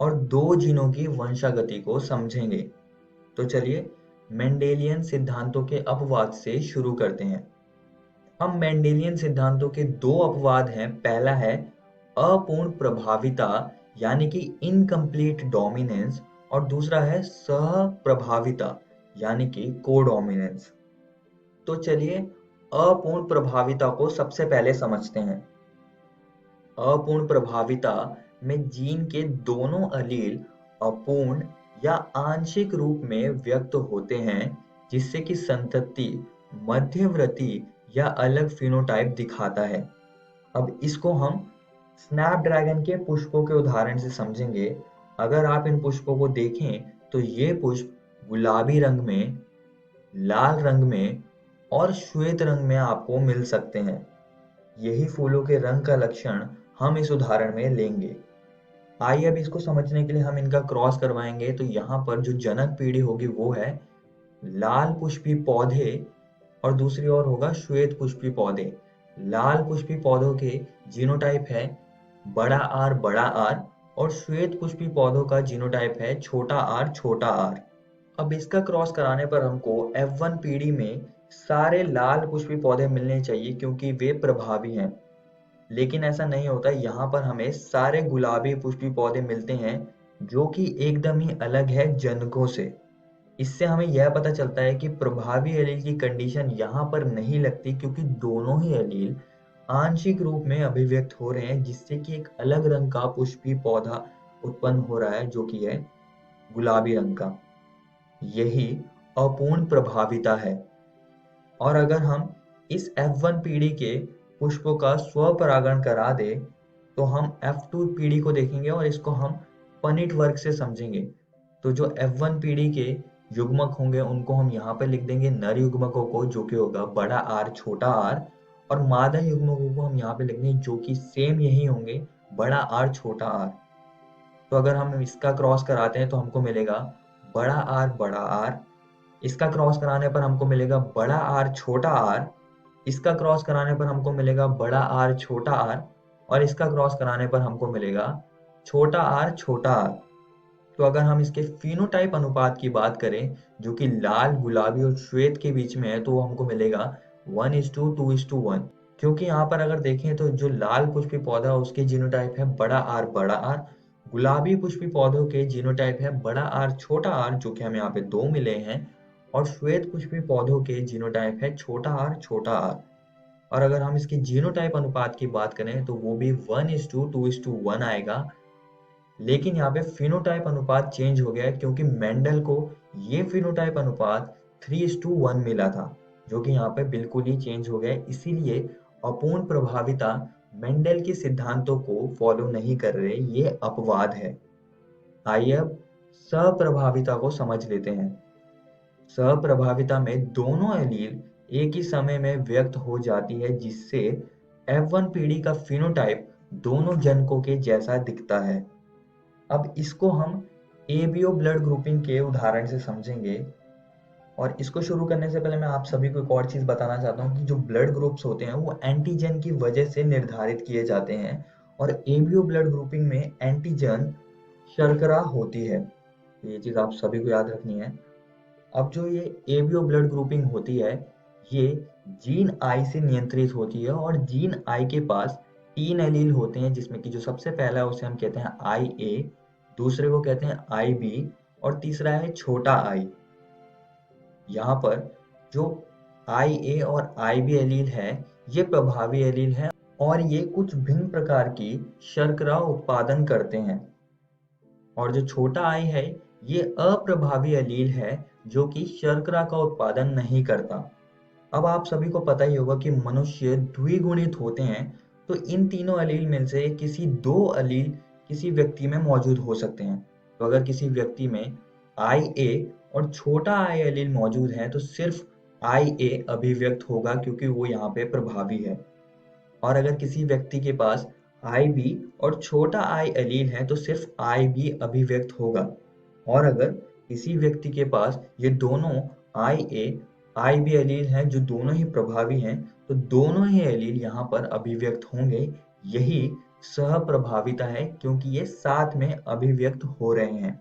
और दो जीनों की वंशागति को समझेंगे। तो चलिए मेंडेलियन सिद्धांतों के अपवाद से शुरू करते हैं। हम मेंडेलियन सिद्धांतों के दो अपवाद हैं। पहला है अपूर्ण प्रभाविता यानी कि इनकम्प्लीट डोमिनेंस, और दूसरा है सह प्रभाविता यानी कि कोडोमिनेंस। तो चलिए अपूर्ण प्रभाविता को सबसे पहले समझते हैं। अपूर्ण प्रभाविता में जीन के दोनों अलील अपूर्ण या आंशिक रूप में व्यक्त होते हैं, जिससे कि संतति मध्यवर्ती या अलग फिनोटाइप दिखाता है। अब इसको हम स्नैपड्रैगन के पुष्पों के उदाहरण से समझेंगे। अगर आप इन पुष्पों को देखें तो ये पुष्प गुलाबी रंग में, लाल रंग में और श्वेत रंग में आपको मिल सकते हैं। यही फूलों के रंग का लक्षण हम इस उदाहरण में लेंगे। आइए अब इसको समझने के लिए हम इनका क्रॉस करवाएंगे। तो यहाँ पर जो जनक पीढ़ी होगी वो है लाल पुष्पी पौधे और दूसरी ओर होगा श्वेत पुष्पी पौधे। लाल पुष्पी पौधों के जीनोटाइप है बड़ा आर और श्वेत पुष्पी पौधों का जीनोटाइप है छोटा आर। अब इसका क्रॉस कराने पर हमको F1 पीढ़ी में सारे लाल पुष्पी पौधे मिलने चाहिए क्योंकि वे प्रभावी हैं। लेकिन ऐसा नहीं होता, यहाँ पर हमें सारे गुलाबी पुष्पी पौधे मिलते हैं जो कि एकदम ही अलग है जनकों से। इससे हमें यह पता चलता है कि प्रभावी एलील की कंडीशन यहाँ पर नहीं लगती क्योंकि दोनों ही एलील आंशिक रूप में अभिव्यक्त हो रहे हैं, जिससे कि एक अलग रंग का पुष्पी पौधा उत्पन्न हो रहा है जो कि है गुलाबी रंग का। यही अपूर्ण प्रभाविता है। और अगर हम इस F1 पीढ़ी के पुष्पों का स्वपरागण करा दे तो हम F2 पीढ़ी को देखेंगे और इसको हम पनिट वर्ग से समझेंगे। तो जो F1 पीढ़ी के युग्मक होंगे उनको हम यहाँ पे लिख देंगे नर युग्मकों को, जो कि होगा बड़ा आर छोटा आर, और मादा युग्मकों को हम यहाँ पे लिख देंगे जो कि सेम यही होंगे बड़ा आर छोटा आर। तो अगर हम इसका क्रॉस कराते हैं तो हमको मिलेगा बड़ा आर, इसका क्रॉस कराने पर हमको मिलेगा बड़ा आर छोटा आर, इसका क्रॉस कराने पर हमको मिलेगा बड़ा आर छोटा आर, और इसका क्रॉस कराने पर हमको मिलेगा छोटा आर। तो अगर हम इसके फिनोटाइप अनुपात की बात करें जो कि लाल, गुलाबी और श्वेत के बीच में है, तो वो हमको मिलेगा 1:2:1, क्योंकि यहाँ पर अगर देखें तो जो लाल पुष्पी पौधा है उसके जीनोटाइप है बड़ा आर, गुलाबी पुष्पी पौधों के जीनोटाइप है बड़ा आर छोटा आर, जो कि हमें यहाँ पे 2 मिले हैं, और श्वेत पुष्पी पौधों के जीनोटाइप है छोटा आर। और अगर हम इसके जीनोटाइप अनुपात की बात करें तो वो भी 1:2:1 आएगा। लेकिन यहाँ पे फिनोटाइप अनुपात चेंज हो गया है क्योंकि मेंडल को ये फिनोटाइप अनुपात 3:1 मिला था, जो कि यहाँ पे बिल्कुल ही चेंज हो गया है। इसीलिए अपूर्ण प्रभाविता मेंडल के सिद्धांतों को फॉलो नहीं कर रहे, ये अपवाद है। आइए अब सप्रभाविता को समझ लेते हैं। सप्रभाविता में दोनों एलील एक ही समय में व्यक्त हो जाती है, जिससे F1 पीढ़ी का फिनोटाइप दोनों जनकों के जैसा दिखता है। अब इसको हम एबीओ ब्लड ग्रुपिंग के उदाहरण से समझेंगे। और इसको शुरू करने से पहले मैं आप सभी को एक और चीज बताना चाहता हूँ कि जो ब्लड ग्रुप्स होते हैं वो एंटीजन की वजह से निर्धारित किए जाते हैं, और एबीओ ब्लड ग्रुपिंग में एंटीजन शर्करा होती है। ये चीज आप सभी को याद रखनी है। अब जो ये एबीओ ब्लड ग्रुपिंग होती है ये जीन आई से नियंत्रित होती है, और जीन आई के पास 3 एलील होते हैं, जिसमें कि जो सबसे पहला है उसे हम कहते हैं IA, दूसरे को कहते हैं IB, और तीसरा है छोटा आई। यहाँ पर जो IA और IB एलील है ये प्रभावी एलील है, और ये कुछ भिन्न प्रकार की शर्करा उत्पादन करते हैं। और जो छोटा आई है ये अप्रभावी एलील है जो कि शर्करा का उत्पादन नहीं करता। अब आप सभी को पता ही होगा कि मनुष्य द्विगुणित होते हैं, तो इन तीनों एलील में से किसी 2 एलील किसी व्यक्ति में मौजूद हो सकते हैं। तो अगर किसी व्यक्ति में IA और छोटा आई एलील मौजूद है तो सिर्फ IA अभिव्यक्त होगा क्योंकि वो यहाँ पे प्रभावी है। और अगर किसी व्यक्ति के पास IB और छोटा आई एलील है तो सिर्फ IB अभिव्यक्त होगा। और अगर किसी व्यक्ति के पास ये दोनों IA IB एलील हैं जो दोनों ही प्रभावी हैं, तो दोनों ही एलील यहाँ पर अभिव्यक्त होंगे। यही सहप्रभाविता है क्योंकि ये साथ में अभिव्यक्त हो रहे हैं।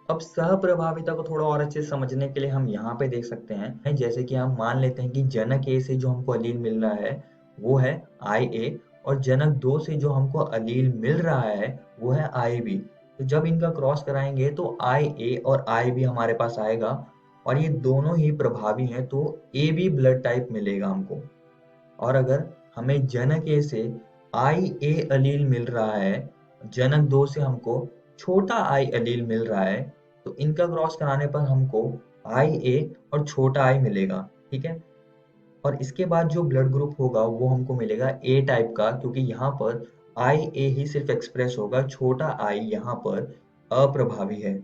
अब सहप्रभाविता को थोड़ा और अच्छे से समझने के लिए हम यहाँ पे देख सकते हैं, जैसे कि हम मान लेते हैं कि जनक A से जो हमको एलील मिल रहा है वो है IA, और जनक 2 से जो हमको एलील मिल रहा है वो है IB। तो जब इनका क्रॉस कराएंगे तो IA और IB हमारे पास आएगा, और ये दोनों ही प्रभावी हैं, तो AB ब्लड टाइप मिलेगा हमको। और अगर हमें जनक A से IA एलील मिल रहा है, जनक 2 से हमको छोटा आई एलील मिल रहा है, तो इनका क्रॉस कराने पर हमको IA और छोटा आई मिलेगा, ठीक है। और इसके बाद जो ब्लड ग्रुप होगा वो हमको मिलेगा A टाइप का, क्योंकि यहाँ पर आई ए ही सिर्फ एक्सप्रेस होगा, छोटा आई यहाँ पर अप्रभावी है।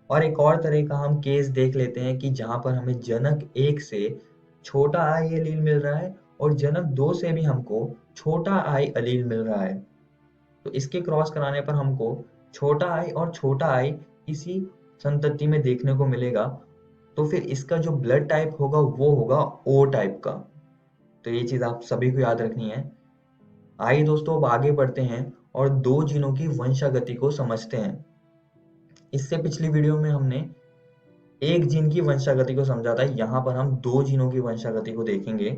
और एक और तरह का हम केस देख लेते हैं कि जहां पर हमें जनक 1 से छोटा आई एलील मिल रहा है और जनक 2 से भी हमको छोटा आई एलील मिल रहा है। तो इसके क्रॉस कराने पर हमको छोटा आई और छोटा आई इसी संतति में देखने को मिलेगा। तो फिर इसका जो ब्लड टाइप होगा वो होगा ओ टाइप का। तो ये चीज आप सभी को याद रखनी है। आइए दोस्तों अब आगे बढ़ते हैं और दो जीनों की वंशागति को समझते हैं। इससे पिछली वीडियो में हमने एक जीन की वंशागति को समझा था, यहाँ पर हम दो जीनों की वंशागति को देखेंगे।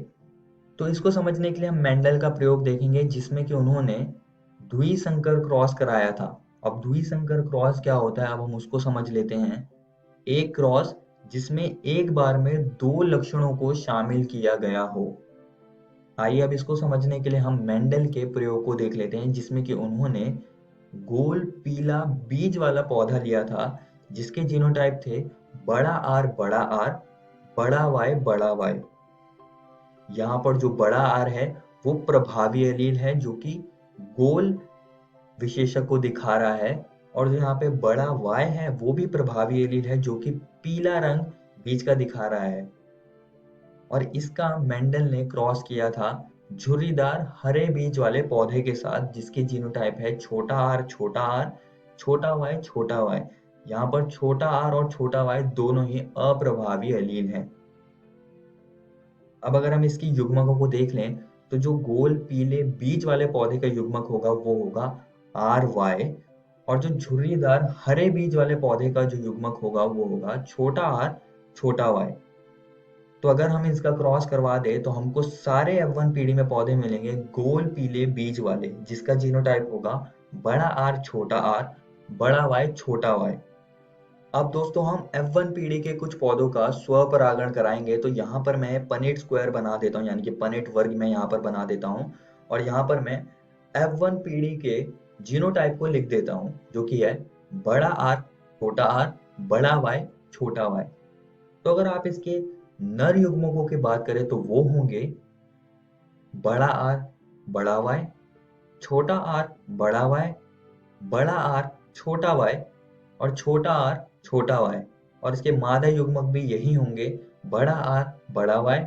तो इसको समझने के लिए हम मेंडल का प्रयोग देखेंगे, जिसमें कि उन्होंने द्विसंकर क्रॉस कराया था। अब द्विसंकर क्रॉस क्या होता है, अब हम उसको समझ लेते हैं। एक क्रॉस जिसमें एक बार में दो लक्षणों को शामिल किया गया हो। आइए अब इसको समझने के लिए हम मेंडल के प्रयोग को देख लेते हैं, जिसमें कि उन्होंने गोल पीला बीज वाला पौधा लिया था जिसके जीनोटाइप थे बड़ा आर बड़ा वाई। यहाँ पर जो बड़ा आर है वो प्रभावी एलील है जो कि गोल विशेषक को दिखा रहा है, और जो यहाँ पे बड़ा वाई है वो भी प्रभावी एलील है जो कि पीला रंग बीज का दिखा रहा है। और इसका मेंडल ने क्रॉस किया था झुर्रीदार हरे बीज वाले पौधे के साथ, जिसके जीनोटाइप है छोटा आर छोटा वाई। यहाँ पर छोटा आर और छोटा वाई दोनों ही अप्रभावी एलील हैं। अब अगर हम इसकी युग्मकों को देख लें तो जो गोल पीले बीज वाले पौधे का युग्मक होगा वो होगा आर वाई, और जो झुर्रीदार हरे बीज वाले पौधे का जो युग्मक होगा वो होगा छोटा आर छोटा वाई। तो अगर हम इसका क्रॉस करवा दे तो हमको सारे F1 पीढ़ी में पौधे मिलेंगे गोल पीले बीज वाले, जिसका जीनोटाइप होगा बड़ा आर बड़ा वाई छोटा वाई। अब दोस्तों हम F1 पीढ़ी के कुछ पौधों का स्वपरागण कराएंगे। तो यहाँ पर मैं पनेट स्क्वायर बना देता हूँ, यानी कि पनेट वर्ग मैं यहाँ पर बना देता हूँ, और यहाँ पर मैं F1 पीढ़ी के जीनोटाइप को लिख देता हूँ, जो कि है बड़ा आर बड़ा वाई छोटा वाई। तो अगर आप इसके नर युग्मकों की बात करें तो वो होंगे बड़ा आर बड़ा वाई, छोटा आर बड़ा आर छोटा वाई, और छोटा आर छोटा वाई। और इसके मादा युग्मक भी यही होंगे बड़ा आर बड़ा वाई,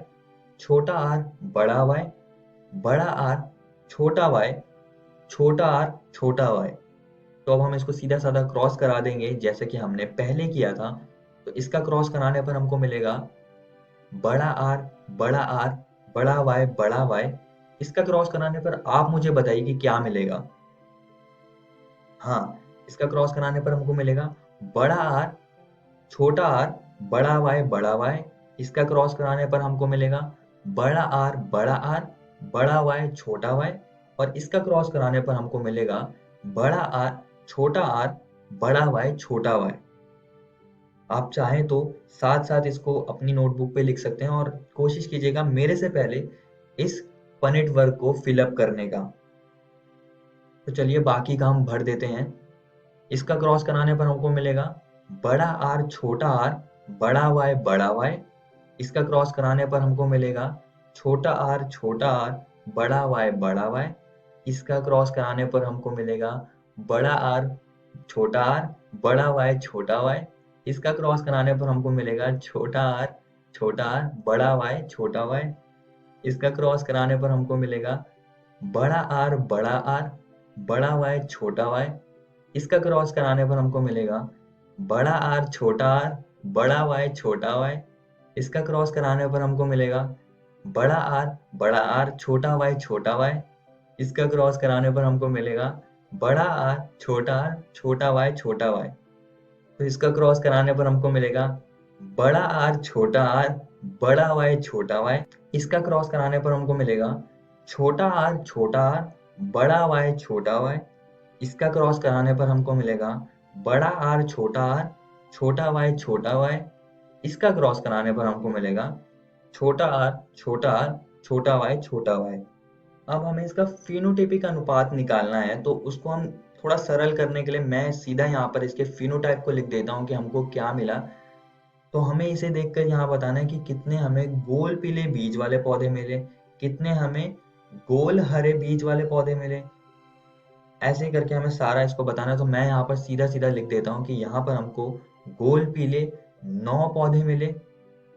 छोटा आर बड़ा आर छोटा वाई, छोटा आर छोटा वाई। तो अब हम इसको सीधा साधा क्रॉस करा देंगे जैसे कि हमने पहले किया था। तो इसका क्रॉस कराने पर हमको मिलेगा बड़ा आर बड़ा वाई। इसका क्रॉस कराने पर आप मुझे बताइए कि क्या मिलेगा। हाँ, इसका क्रॉस कराने पर हमको मिलेगा बड़ा आर बड़ा वाई। इसका क्रॉस कराने पर हमको मिलेगा बड़ा आर बड़ा वाई छोटा वाई, और इसका क्रॉस कराने पर हमको मिलेगा बड़ा आर बड़ा वाई छोटा वाई। आप चाहें तो साथ साथ इसको अपनी नोटबुक पे लिख सकते हैं और कोशिश कीजिएगा मेरे से पहले इस पनेट वर्ग को फिलअप करने का। तो चलिए बाकी का हम भर देते हैं। इसका क्रॉस कराने पर हमको मिलेगा बड़ा आर बड़ा वाई। इसका क्रॉस कराने पर हमको मिलेगा छोटा आर बड़ा वाई। इसका क्रॉस कराने पर हमको मिलेगा बड़ा आर बड़ा वाई छोटा वाई। इसका क्रॉस कराने पर हमको मिलेगा छोटा आर बड़ा वाई छोटा वाई। इसका क्रॉस कराने पर हमको मिलेगा बड़ा आर बड़ा वाई छोटा वाई। इसका क्रॉस कराने पर हमको मिलेगा बड़ा आर बड़ा वाई छोटा वाई। इसका क्रॉस कराने पर हमको मिलेगा बड़ा आर छोटा वाई। इसका क्रॉस कराने पर हमको मिलेगा बड़ा आर छोटा वाई छोटा वाई। तो इसका क्रॉस कराने पर हमको मिलेगा बड़ा आर बड़ा वाई छोटा वाई। इसका क्रॉस कराने पर हमको मिलेगा छोटा आर बड़ा वाई छोटा वाई। इसका क्रॉस कराने पर हमको मिलेगा बड़ा आर छोटा वाई छोटा वाई। इसका क्रॉस कराने पर हमको मिलेगा छोटा आर छोटा वाई छोटा वाई। अब हमें इसका फिनोटाइपिक अनुपात निकालना है, तो उसको हम थोड़ा सरल करने के लिए मैं सीधा यहाँ पर इसके फिनोटाइप को लिख देता हूँ कि हमको क्या मिला। तो हमें इसे देखकर यहाँ बताना है कि कितने हमें गोल पीले बीज वाले पौधे मिले, कितने हमें गोल हरे बीज वाले पौधे मिले, ऐसे ही करके हमें सारा इसको बताना है। तो मैं यहाँ पर सीधा सीधा लिख देता हूँ कि यहाँ पर हमको गोल पीले 9 पौधे मिले,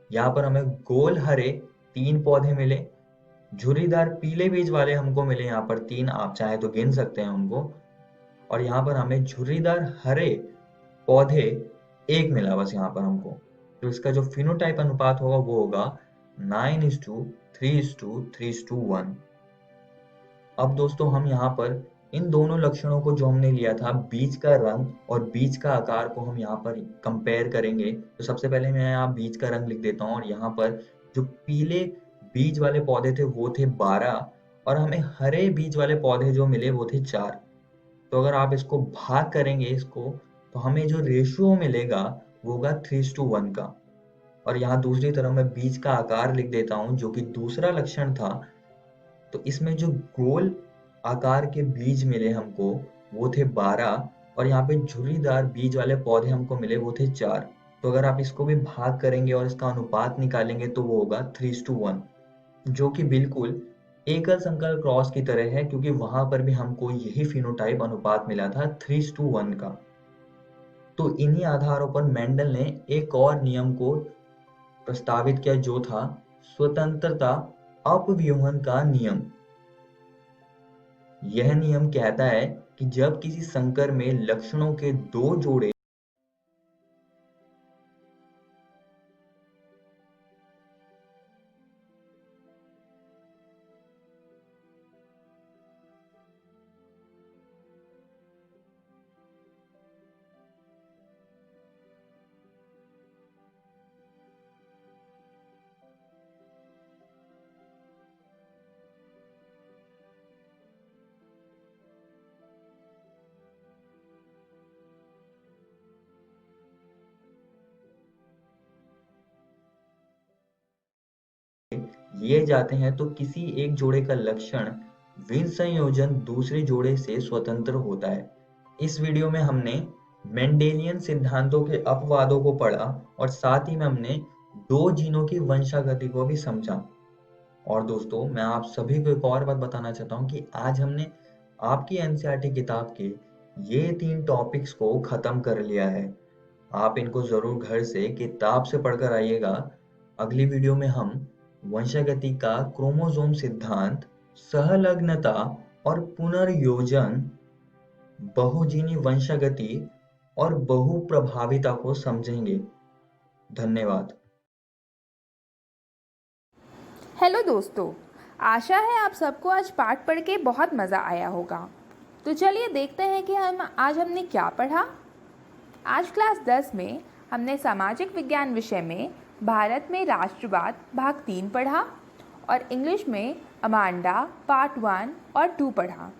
यहाँ पर हमें गोल हरे 3 पौधे मिले, झुर्रीदार पीले बीज वाले हमको मिले यहाँ पर 3, आप चाहे तो गिन सकते हैं उनको, और यहाँ पर हमें झुर्रीदार हरे पौधे 1 मिला बस यहाँ पर हमको। तो इसका जो फिनोटाइप अनुपात होगा वो होगा 9:3:3:1। अब दोस्तों हम यहाँ पर इन दोनों लक्षणों को जो हमने लिया था, बीज का रंग और बीज का आकार को हम यहाँ पर कंपेयर करेंगे। तो सबसे पहले मैं यहाँ बीज का रंग लिख देता हूँ, और यहाँ पर जो पीले बीज वाले पौधे थे वो थे 12, और हमें हरे बीज वाले पौधे जो मिले वो थे 4। तो अगर आप इसको भाग करेंगे इसको, तो हमें जो रेशियो मिलेगा वो होगा 3:1 का। और यहाँ दूसरी तरफ मैं बीज का आकार लिख देता हूँ, जो कि दूसरा लक्षण था। तो इसमें जो गोल आकार के बीज मिले हमको वो थे 12, और यहाँ पे झुर्रीदार बीज वाले पौधे हमको मिले वो थे 4। तो अगर आप इसको भी भाग करेंगे और इसका अनुपात निकालेंगे तो वो होगा 3:1, जो कि बिल्कुल एकल संकर क्रॉस की तरह है, क्योंकि वहां पर भी हमको यही फिनोटाइप अनुपात मिला था 3:1 का। तो इन्हीं आधारों पर मेंडल ने एक और नियम को प्रस्तावित किया, जो था स्वतंत्रता अपव्यूहन का नियम। यह नियम कहता है कि जब किसी संकर में लक्षणों के 2 जोड़े लिए जाते हैं तो किसी एक जोड़े का लक्षण विसंयोजन दूसरे जोड़े से स्वतंत्र होता है। इस वीडियो में हमने मेंडेलियन सिद्धांतों के अपवादों को पढ़ा, और साथ ही में हमने 2 जीनों की वंशागति को भी समझा। और दोस्तों मैं आप सभी को एक और बात बताना चाहता हूँ कि आज हमने आपकी एनसीईआरटी किताब के ये 3 टॉपिक्स को खत्म कर लिया है। आप इनको जरूर घर से किताब से पढ़कर आइएगा। अगली वीडियो में हम वंशागति का क्रोमोसोम सिद्धांत, सहलग्नता और पुनर्योजन, बहुजीनी वंशागति और बहुप्रभाविता को समझेंगे। धन्यवाद। हेलो दोस्तों, आशा है आप सबको आज पाठ पढ़ के बहुत मज़ा आया होगा। तो चलिए देखते हैं कि हमने क्या पढ़ा। आज क्लास 10 में हमने सामाजिक विज्ञान विषय में भारत में राष्ट्रवाद भाग 3 पढ़ा, और इंग्लिश में अमांडा पार्ट 1 और 2 पढ़ा।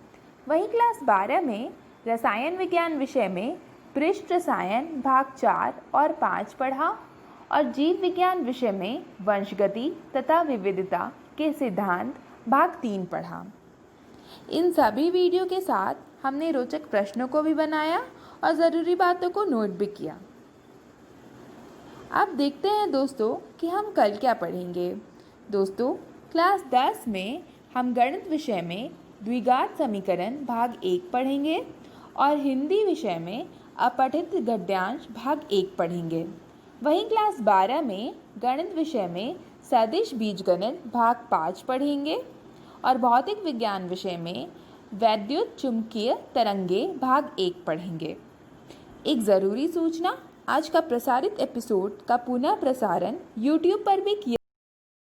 वहीं क्लास 12 में रसायन विज्ञान विषय में पृष्ठ रसायन भाग 4 और 5 पढ़ा, और जीव विज्ञान विषय में वंशगति तथा विविधता के सिद्धांत भाग 3 पढ़ा। इन सभी वीडियो के साथ हमने रोचक प्रश्नों को भी बनाया और ज़रूरी बातों को नोट भी किया। अब देखते हैं दोस्तों कि हम कल क्या पढ़ेंगे। दोस्तों क्लास 10 में हम गणित विषय में द्विघात समीकरण भाग 1 पढ़ेंगे, और हिंदी विषय में अपठित गद्यांश भाग 1 पढ़ेंगे। वहीं क्लास 12 में गणित विषय में सदिश बीजगणित भाग 5 पढ़ेंगे, और भौतिक विज्ञान विषय में वैद्युत चुंबकीय तरंगे भाग 1 पढ़ेंगे। एक ज़रूरी सूचना, आज का प्रसारित एपिसोड का पुनः प्रसारण YouTube पर भी किया